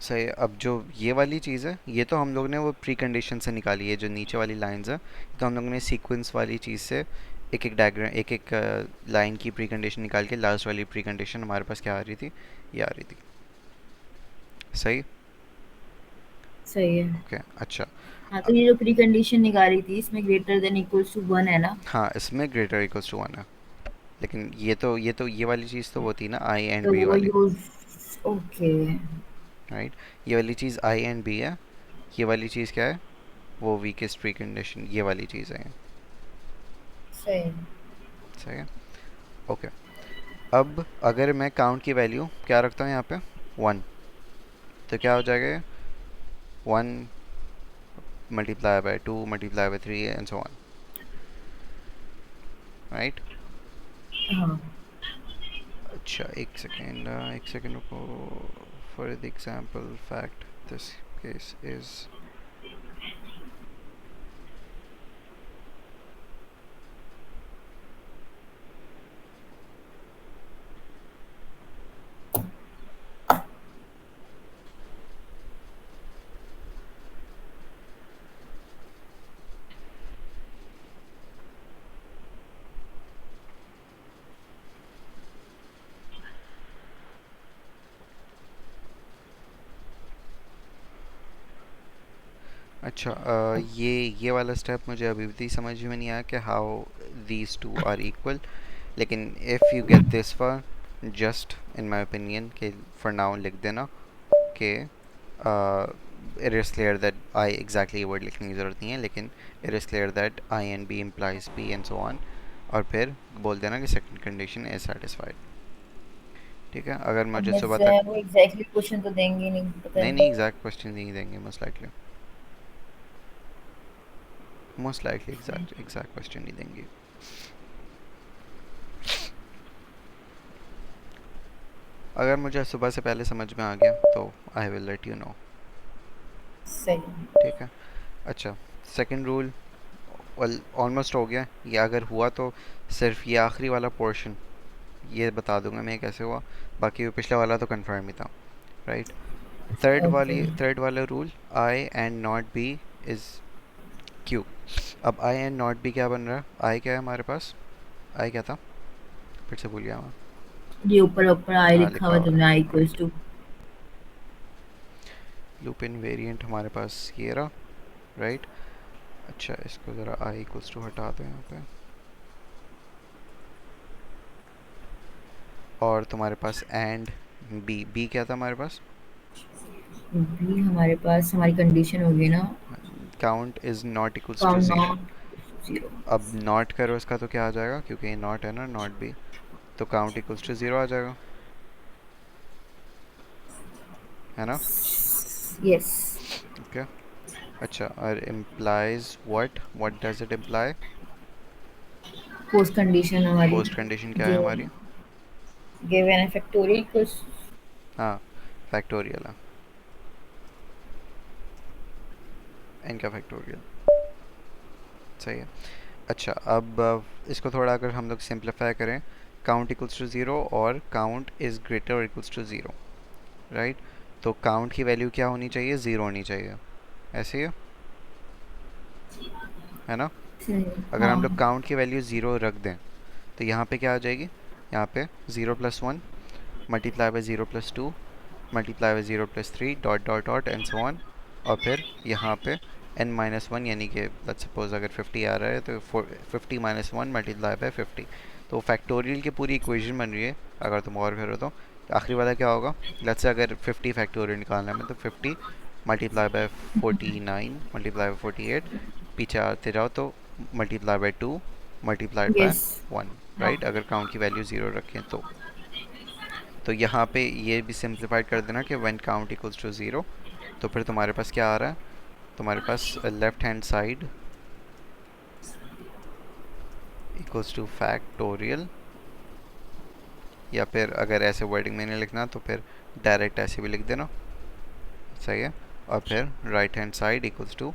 सही है। अब जो ये वाली चीज़ है, ये तो हम लोग ने वो प्री कंडीशन से निकाली है, जो नीचे वाली लाइंस है, तो हम लोग ने सीक्वेंस वाली चीज़ से एक एक डायग्राम, एक एक लाइन की प्री कंडीशन निकाल के लास्ट वाली प्री कंडीशन हमारे पास क्या आ रही थी? ये आ रही थी। सही। सही है। ओके। अच्छा। हाँ, तो ये जो प्री कंडीशन निकाली थी इसमें ग्रेटर देन इक्वल्स टू 1 है ना? हाँ, इसमें ग्रेटर इक्वल्स टू वन है, लेकिन ये वाली चीज़ तो वो थी ना, आई एंड तो बी वो वाली। Use, okay. राइट। ये वाली चीज़ आई एंड बी है। ये वाली चीज़ क्या है? वो वीकेस्ट प्री कंडीशन, ये वाली चीज़ है। सही। सही है। ओके। अब अगर मैं काउंट की वैल्यू क्या रखता हूँ यहाँ पे? वन, तो क्या हो जाएगा? One multiply by two multiply by three and so on. Right. हाँ, अच्छा, एक सेकेंड रुको। For the example fact this case is, अच्छा, ये वाला स्टेप मुझे अभी भी समझ में नहीं आया कि how these two are equal. लेकिन if you get this for, just in my opinion कि फॉर नाउ लिख देना कि it is clear that I, exactly word लिखने की ज़रूरत नहीं है, लेकिन it is clear that I and B implies B and so on. और फिर बोल देना कि सेकंड कंडीशन इज सेटिस्फाइड। ठीक है। अगर अब मुझे सुबह तक, वो एग्जैक्टली क्वेश्चन तो देंगे नहीं, पता नहीं नहीं, नहीं। एग्जैक्ट क्वेश्चन नहीं देंगे most likely, most likely exact exact question नहीं देंगे। अगर मुझे सुबह से पहले समझ में आ गया तो I will let you know. सही। ठीक है। अच्छा, सेकंड रूल ऑलमोस्ट हो गया। ये अगर हुआ तो सिर्फ ये आखिरी वाला पोर्शन ये बता दूंगा मैं कैसे हुआ, बाकी वो पिछला वाला तो कंफर्म ही था। राइट। ओके। थर्ड वाला rule, I and not be is Q. अब आई एंड नॉट बी क्या बन रहा है? आई क्या है हमारे पास? आई क्या था? फिर से भूल गया मैं। ये ऊपर ऊपर आई हाँ, लिखा लिखा हुआ है हुआ तुमने, आई है। Equals right. To. Loop invariant हमारे पास ये रहा। राइट। अच्छा, इसको ज़रा आई इक्वल्स टू हटा दो यहाँ पे। और तुम्हारे पास एंड बी, बी क्या था हमारे पास? भी हमारे पास हमारी कंडीशन होगी ना, count is not equals to count zero. Not zero. अब नॉट करो इसका तो क्या आ जाएगा? क्योंकि ये नॉट है ना, नॉट बी, तो काउंट इक्वल्स टू ज़ीरो आ जाएगा, है ना? यस। ओके। अच्छा, और implies what does it imply? Post condition हमारी पोस्ट कंडीशन क्या है जो हमारी? गिवन है फैक्टोरियल इक्वल्स। हाँ, फैक्टोरियल है। एन का फैक्टोरियल। सही है। अच्छा, अब इसको थोड़ा अगर हम लोग सिंप्लीफाई करें काउंट इक्वल्स टू 0 और काउंट इज़ ग्रेटर और इक्वल्स टू 0, राइट? तो काउंट की वैल्यू क्या होनी चाहिए? 0 होनी चाहिए, ऐसे ही है ना? सही। अगर हम लोग हाँ। काउंट की वैल्यू 0 रख दें तो यहाँ पे क्या आ जाएगी? यहाँ पे 0 + 1 multiply by 0 + 2 multiply by 0 + 3 dot dot dot and so on. और फिर यहाँ पे n-1 यानी कि लेट्स सपोज अगर 50 आ रहा है तो 50 - 1 मल्टीप्लाई बाई 50। तो फैक्टोरियल की पूरी इक्वेशन बन रही है। अगर तुम और करो तो आखिरी वाला क्या होगा? लेट्स से अगर 50 फैक्टोरियल निकालना है मैं, तो 50 मल्टीप्लाई बाई 49 मल्टीप्लाई बाई 48, पीछे आते जाओ तो multiply by 2 multiplied by yes. 1, हाँ। राइट? अगर काउंट की वैल्यू 0 रखें तो यहाँ पे ये भी सिंप्लीफाइड कर देना कि व्हेन काउंट इक्वल्स टू 0। तो फिर तुम्हारे पास क्या आ रहा है? तुम्हारे पास left hand side equals to factorial, या फिर अगर ऐसे वर्डिंग में नहीं लिखना तो फिर डायरेक्ट ऐसे भी लिख देना, सही है? और फिर right hand side equals to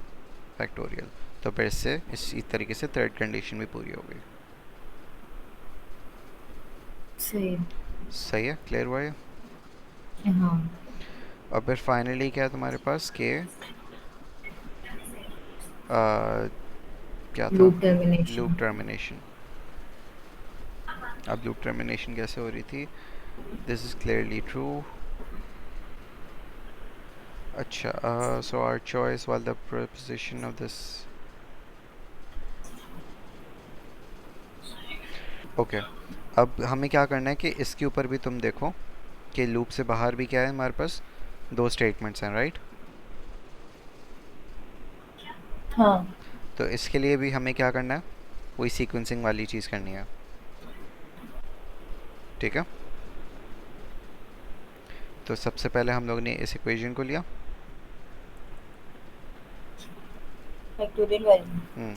factorial. तो फिर इससे इसी तरीके से थर्ड कंडीशन भी पूरी हो गई। सही। सही है? क्लियर हुआ ये? हाँ। और फिर फाइनली क्या है तुम्हारे पास के क्या था? Loop termination. Loop termination. अब लूप टर्मिनेशन कैसे हो रही थी? This is clearly true. अच्छा, so our choice while the preposition of this, okay. अब हमें क्या करना है कि इसके ऊपर भी तुम देखो कि लूप से बाहर भी क्या है हमारे पास, दो स्टेटमेंट्स हैं, राइट? हाँ। तो इसके लिए भी हमें क्या करना है? वही सीक्वेंसिंग वाली चीज़ करनी है, ठीक है? तो सबसे पहले हम लोग ने इस इक्वेशन को लिया, फैक्टोरियल वैल्यू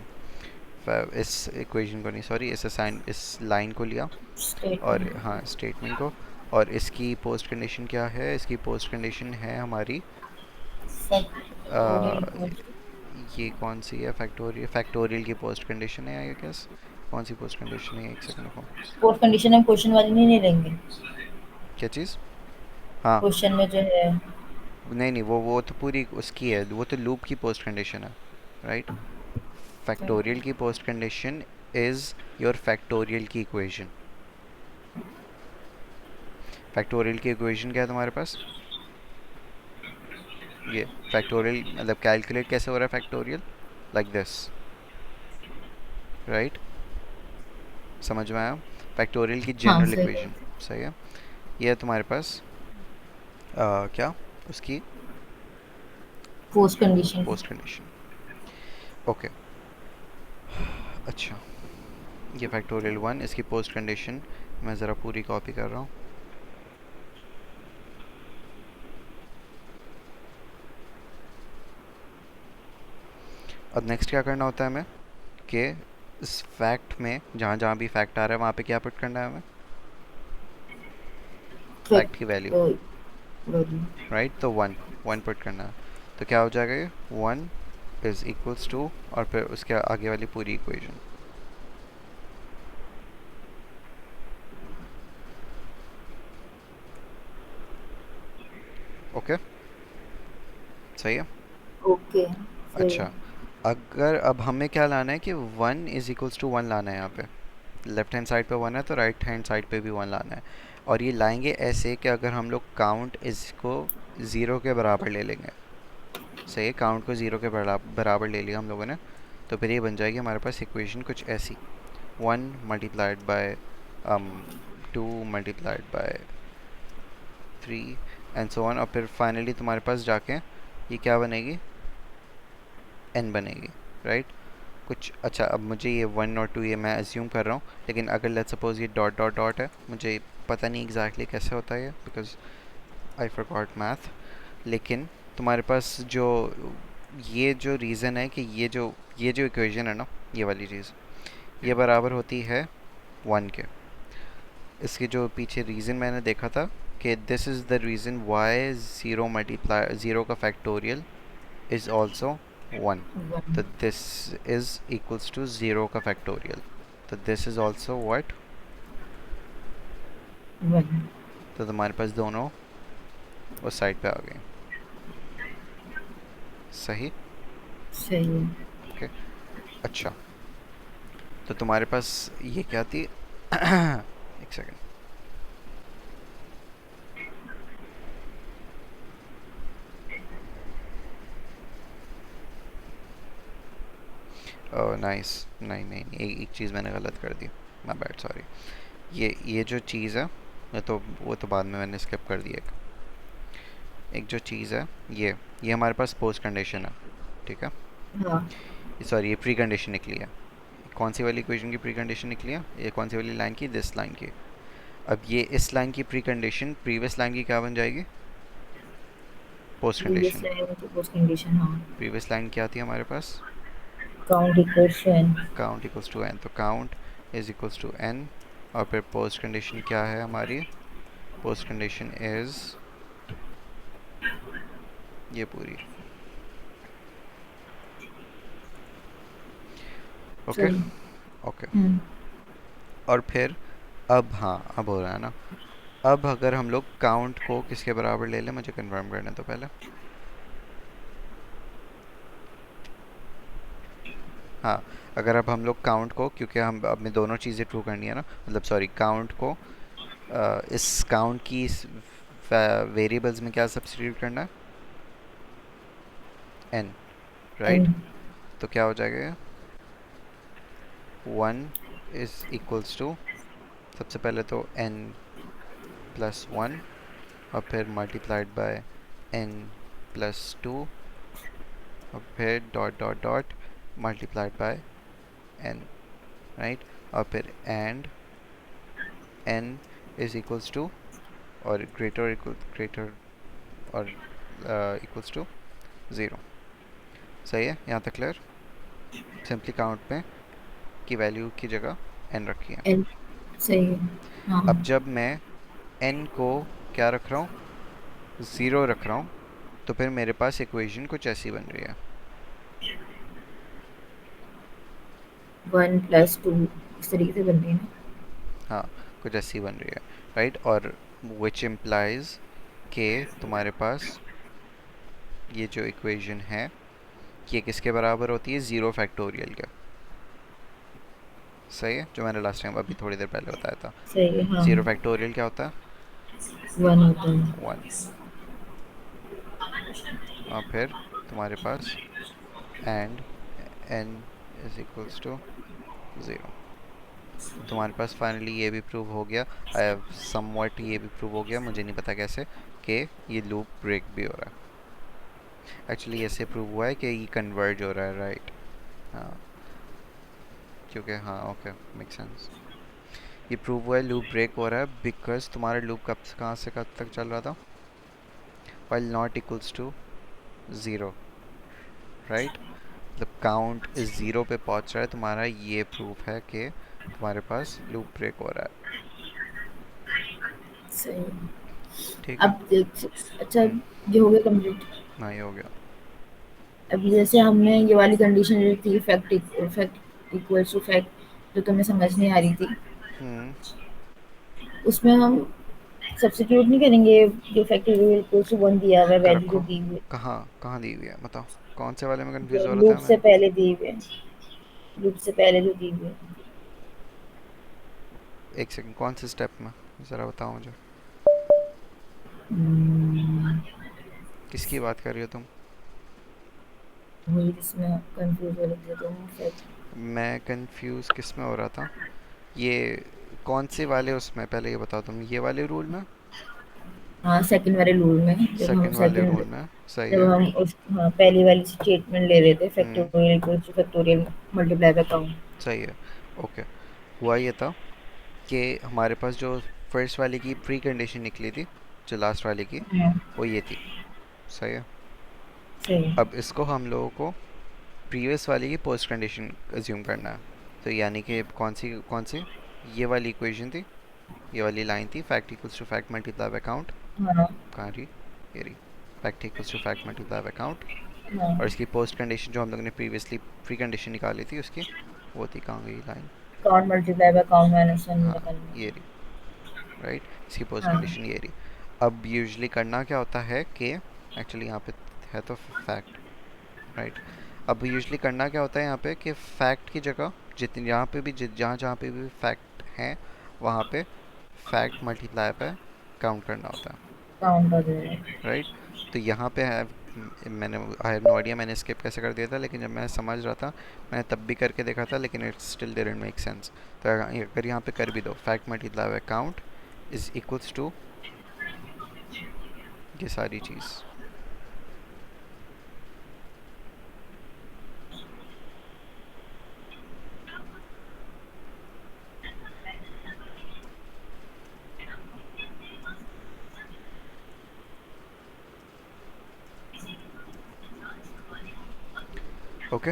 इस इक्वेशन को नहीं, सॉरी, इस लाइन को लिया, और स्टेटमेंट। हाँ, स्टेटमेंट को। और इसकी पोस्ट कंडीशन क्या है? इसकी पोस्ट कंडीशन है हमारी फैक्टोरियल ये कौन सी है? फैक्टोरियल की पोस्ट कंडीशन है, आई गेस। कौन सी पोस्ट कंडीशन है? एक सेकंड को। पोस्ट कंडीशन हम क्वेश्चन वाली नहीं लेंगे। क्या चीज़? हाँ, क्वेश्चन में जो है नहीं नहीं, वो तो पूरी उसकी है, वो तो लूप की पोस्ट कंडीशन है, राइट? फैक्टोरियल की post condition is your factorial की इक्वेशन। फैक्टोरियल की इक्वेशन क्या है तुम्हारे पास? ये फैक्टोरियल मतलब कैलकुलेट कैसे हो रहा है फैक्टोरियल? Like this, right? समझ में आया? फैक्टोरियल की हाँ जनरल सही है। इक्वेशन, सही है? ये है तुम्हारे पास क्या उसकी post condition. Post condition, okay. अच्छा, ये फैक्टोरियल 1, इसकी पोस्ट कंडीशन मैं ज़रा पूरी कॉपी कर रहा हूँ। अब नेक्स्ट क्या करना होता है हमें कि इस फैक्ट में जहाँ जहाँ भी फैक्ट आ रहा है वहाँ पे क्या पुट करना है हमें? फैक्ट की वैल्यू, राइट? तो 1 पुट करना है। तो क्या हो जाएगा ये? 1 इज़ इक्वल्स टू, और फिर उसके आगे वाली पूरी इक्वेशन, ओके? सही है? ओके सही अच्छा, है। अगर अब हमें क्या लाना है कि 1 इज़ इक्वल्स टू 1 लाना है यहाँ पे। लेफ्ट हैंड साइड पे 1 है तो राइट हैंड साइड पे भी 1 लाना है। और ये लाएंगे ऐसे कि अगर हम लोग काउंट इसको 0 के बराबर ले लेंगे, सही है? काउंट को 0 के बराबर ले लिया हम लोगों ने, तो फिर ये बन जाएगी हमारे पास इक्वेशन कुछ ऐसी, 1 multiplied by 2 multiplied by 3 and so on. और फिर फाइनली तुम्हारे पास जाके ये क्या बनेगी? n बनेगी, राइट? कुछ अच्छा, अब मुझे ये 1 और 2 ये मैं अज्यूम कर रहा हूँ, लेकिन अगर लेट्स सपोज ये डॉट डॉट डॉट है, मुझे पता नहीं एग्जैक्टली कैसे होता है बिकॉज आई फॉरगॉट मैथ। लेकिन तुम्हारे पास जो ये जो रीज़न है कि ये जो इक्वेशन है ना, ये वाली चीज़, ये बराबर होती है 1 के। इसके जो पीछे रीज़न मैंने देखा था कि this is the reason why 0 का फैक्टोरियल इज़ ऑल्सो 1। तो this is equals to 0 का factorial, तो this is also what? One. तो तुम्हारे पास दोनों उस साइड पे आ गए। सही। सही है। ओके। अच्छा, तो तुम्हारे पास ये क्या थी? एक सेकंड। Oh nice. नहीं नहीं नहीं, एक चीज़ मैंने गलत कर दी। My bad, sorry. ये जो चीज़ है, वो तो बाद में मैंने स्किप कर दिया। एक जो चीज़ है, ये हमारे पास पोस्ट कंडीशन है, ठीक है। हाँ। सॉरी, ये प्री कंडीशन निकली है। कौन सी वाली इक्वेशन की प्री कंडीशन निकली है? ये कौन सी वाली लाइन की? दिस लाइन की। अब ये इस लाइन की प्री कंडीशन प्रीवियस लाइन की क्या बन जाएगी? Post previous condition. लाइन की पोस्ट कंडीशन, हाँ। प्रीवियस लाइन क्या थी हमारे पास? Count equals to N. Count equals to N, तो count is equals to N. और फिर पोस्ट कंडीशन क्या है हमारी? पोस्ट कंडीशन इज ये पूरी। ओके। सही। ओके। हम्म। और फिर अब, हाँ, अब हो रहा है ना। अब अगर हम लोग काउंट को किसके बराबर ले लें, मुझे कंफर्म करना तो पहले। हाँ, अगर अब हम लोग काउंट को, क्योंकि हम अब में दोनों चीज़ें ट्रू करनी है ना, मतलब सॉरी, काउंट को इस काउंट की इस वेरिएबल्स में क्या सब्स्टिट्यूट करना है? N, N. राइट। तो क्या हो जाएगा? 1 इज इक्वल्स टू, सबसे पहले तो एन प्लस 1, और फिर मल्टीप्लाइड बाय एन प्लस 2, और फिर dot dot dot multiplied by N, right. और फिर and N is equals to, और ग्रेटर इक्वल ग्रेटर और इक्वल्स टू 0। सही है, यहाँ तक क्लियर? सिंपली काउंट में की वैल्यू की जगह एन रखी है। एन। सही है। हाँ। अब जब मैं एन को क्या रख रहा हूँ? 0 रख रहा हूँ, तो फिर मेरे पास इक्वेशन कुछ ऐसी बन रही है। वन प्लस टू, इस तरीके से बन रही है ना। हाँ, कुछ ऐसी बन रही है, राइट। और विच इम्प्लाइज के तुम्हारे पास ये जो इक्वेशन है, ये किसके बराबर होती है? 0 फैक्टोरियल के। सही है, जो मैंने लास्ट टाइम अभी थोड़ी देर पहले बताया था। सही है। हाँ। 0 फैक्टोरियल क्या होता है? वन होता है। 1। और फिर तुम्हारे पास and N is equals to 0। तो तुम्हारे पास फाइनली ये भी प्रूव हो गया, आई हैव समवट ये भी प्रूव हो गया, मुझे नहीं पता कैसे, कि ये लूप ब्रेक भी हो रहा है। एक्चुअली ऐसे प्रूव हुआ है कि ये कन्वर्ज हो रहा है, राइट। हाँ, क्योंकि हाँ, ओके, मेक सेंस। ये प्रूव हुआ है लूप ब्रेक हो रहा है बिकॉज तुम्हारा लूप कब से कहाँ से कब तक चल रहा था? While not equals to 0, right. मतलब काउंट इस 0 पे पहुंच रहा है तुम्हारा, ये प्रूफ है कि तुम्हारे पास लूप ब्रेक हो रहा है। सही है। ठीक है। अब देख। अच्छा, हम्म। ये हो गया कंप्लीट। हाँ, ये हो गया। अब जैसे हमने ये वाली कंडीशन जो थी, fact fact equals to fact, जो तुम्हें समझ नहीं आ रही थी, हम्म। उसमें हम सब्स्टिट्यूट नहीं करेंगे। जो फैक्टोरियल इक्वल्स टू वन दिया हुआ है, वैल्यू जो रखो। दी हुई है, कहाँ कहाँ दी हुई है बताओ? कौन से वाले में कंफ्यूज जो हो रहा लूप था से मैं? पहले दी हुई है, लूप से पहले जो दी हुई है। एक सेकंड, कौन से स्टेप में? ज़रा बताओ मुझे। हम्म, किसकी बात कर रही हो तुम? वही जिसमें कंफ्यूज हो रहे थे तुम, फैक्ट। मैं कंफ्यूज किस में हो रहा था? ये कौन से वाले उसमें, पहले ये बताओ तुम, ये वाले रूल में? हाँ, सेकंड वाले रूल में, सेकंड वाले रूल में, सही जब है। हम उस, हाँ, पहली वाली स्टेटमेंट ले रहे थे, hmm. Factorial equals to factorial multiply by count. सही है। ओके। हुआ ये था कि हमारे पास जो फर्स्ट वाले की प्री कंडीशन निकली थी, जो लास्ट वाले की, हाँ। वो ये थी। सही है। सही। अब इसको हम लोगों को प्रीवियस वाले की पोस्ट कंडीशन अज्यूम करना है। तो यानी कि कौन सी ये वाली इक्वेशन थी, ये वाली लाइन थी, fact equals to fact multiply by count. हाँ। कहाँ रही? ये रही। Fact equals to fact multiply by count. और हाँ। इसकी पोस्ट कंडीशन जो हम लोग ने प्रीवियसली प्री कंडीशन निकाली थी उसकी, वो थी, कहाँ गई line? Count multiply by count minus one हाँ, निकालना। ये रही। राइट। इसकी पोस्ट हाँ, कंडीशन ये रही। अब यूजुअली करना क्या होता है कि एक्चुअली यहाँ पे है तो फैक्ट, राइट। अब यूजुअली करना क्या होता है यहाँ पे कि फैक्ट की जगह जितनी यहाँ पे भी जहाँ जहाँ पे भी फैक्ट है वहाँ पे फैक्ट मल्टीप्लाई पे काउंट करना होता है, काउंट कर रहे हैं। राइट। तो यहाँ पे है, मैंने आई हैव नो आइडिया मैंने स्किप कैसे कर दिया था, लेकिन जब मैं समझ रहा था मैंने तब भी करके देखा था, लेकिन it still didn't make sense. तो अगर यहाँ पे कर भी दो fact multiply by count is equals to ये सारी चीज़। ओके,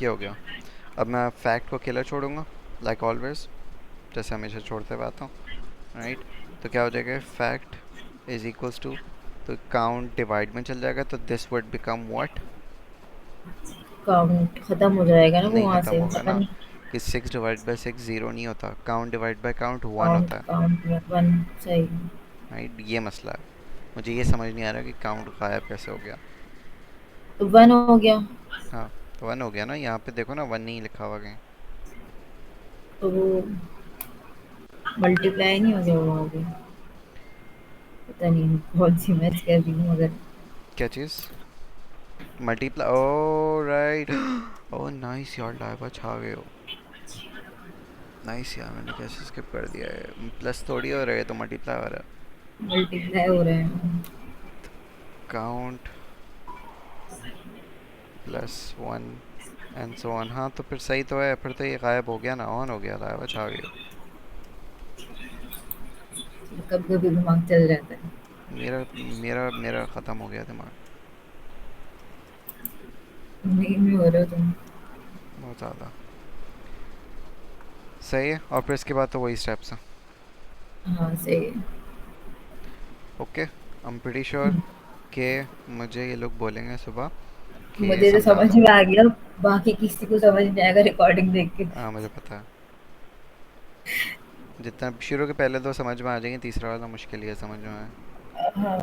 ये हो गया। अब मैं फैक्ट को अकेला छोड़ूंगा लाइक ऑलवेज, जैसे हमेशा छोड़ते हुए आता हूँ, राइट। तो क्या हो जाएगा, फैक्ट इज इक्वल्स टू, तो काउंट डिवाइड में चल जाएगा तो this word become what, count खत्म हो जाएगा ना वो नहीं वहाँ ख़त्म से, होगा पता ना, नहीं। कि 6 डिवाइड बाई 6 ज़ीरो नहीं होता, count divide by count one count होता है, काउंट वन। सही। राइट। ये मसला है, मुझे ये समझ नहीं आ रहा कि काउंट गायब कैसे हो गया। तो वन हो गया। हाँ, तो वन हो गया ना, यहाँ पे देखो ना वन नहीं लिखा हुआ कहीं। तो वो मल्टीप्लाई नहीं हो गया वो आगे। पता नहीं कौन सी मैच कर रही हूँ मगर। क्या चीज़, मल्टीप्लाई, ओ राइट। ओ नाइस यार, लाइबा छा गए हो, नाइस यार, मैंने कैसे स्किप कर दिया है, प्लस थोड़ी हो रहा है, तो मल्टीप्लाई हो रहा है। मल्टीप्लाई हो रहे हैं। Count plus one and so on, हाँ तो फिर सही तो है, फिर तो ये गायब हो गया ना, ऑन हो गया, लाइबा छा गए हो। कभी कभी दिमाग चल जाता है। मेरा मेरा मेरा ख़त्म हो गया दिमाग, नींद में हो रहे हो तुम। बहुत ज़्यादा। सही है, और फिर इसके बाद तो वही स्टेप्स हैं। हाँ सही है। Okay, I am pretty sure कि मुझे ये लोग बोलेंगे सुबह कि मुझे तो समझा समझ दो। में आ गया। बाकी किसी को समझ नहीं आएगा रिकॉर्डिंग देख के। हाँ मुझे पता है, जितना शुरू के पहले दो समझ में आ जाएंगे, तीसरा वाला मुश्किल ही है समझ में आए। हाँ।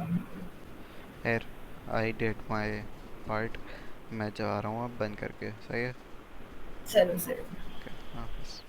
खैर, आई डिड माई पार्ट, मैं जा रहा हूँ अब बंद करके, सही है। चलो सही। ओके, हाँ बस।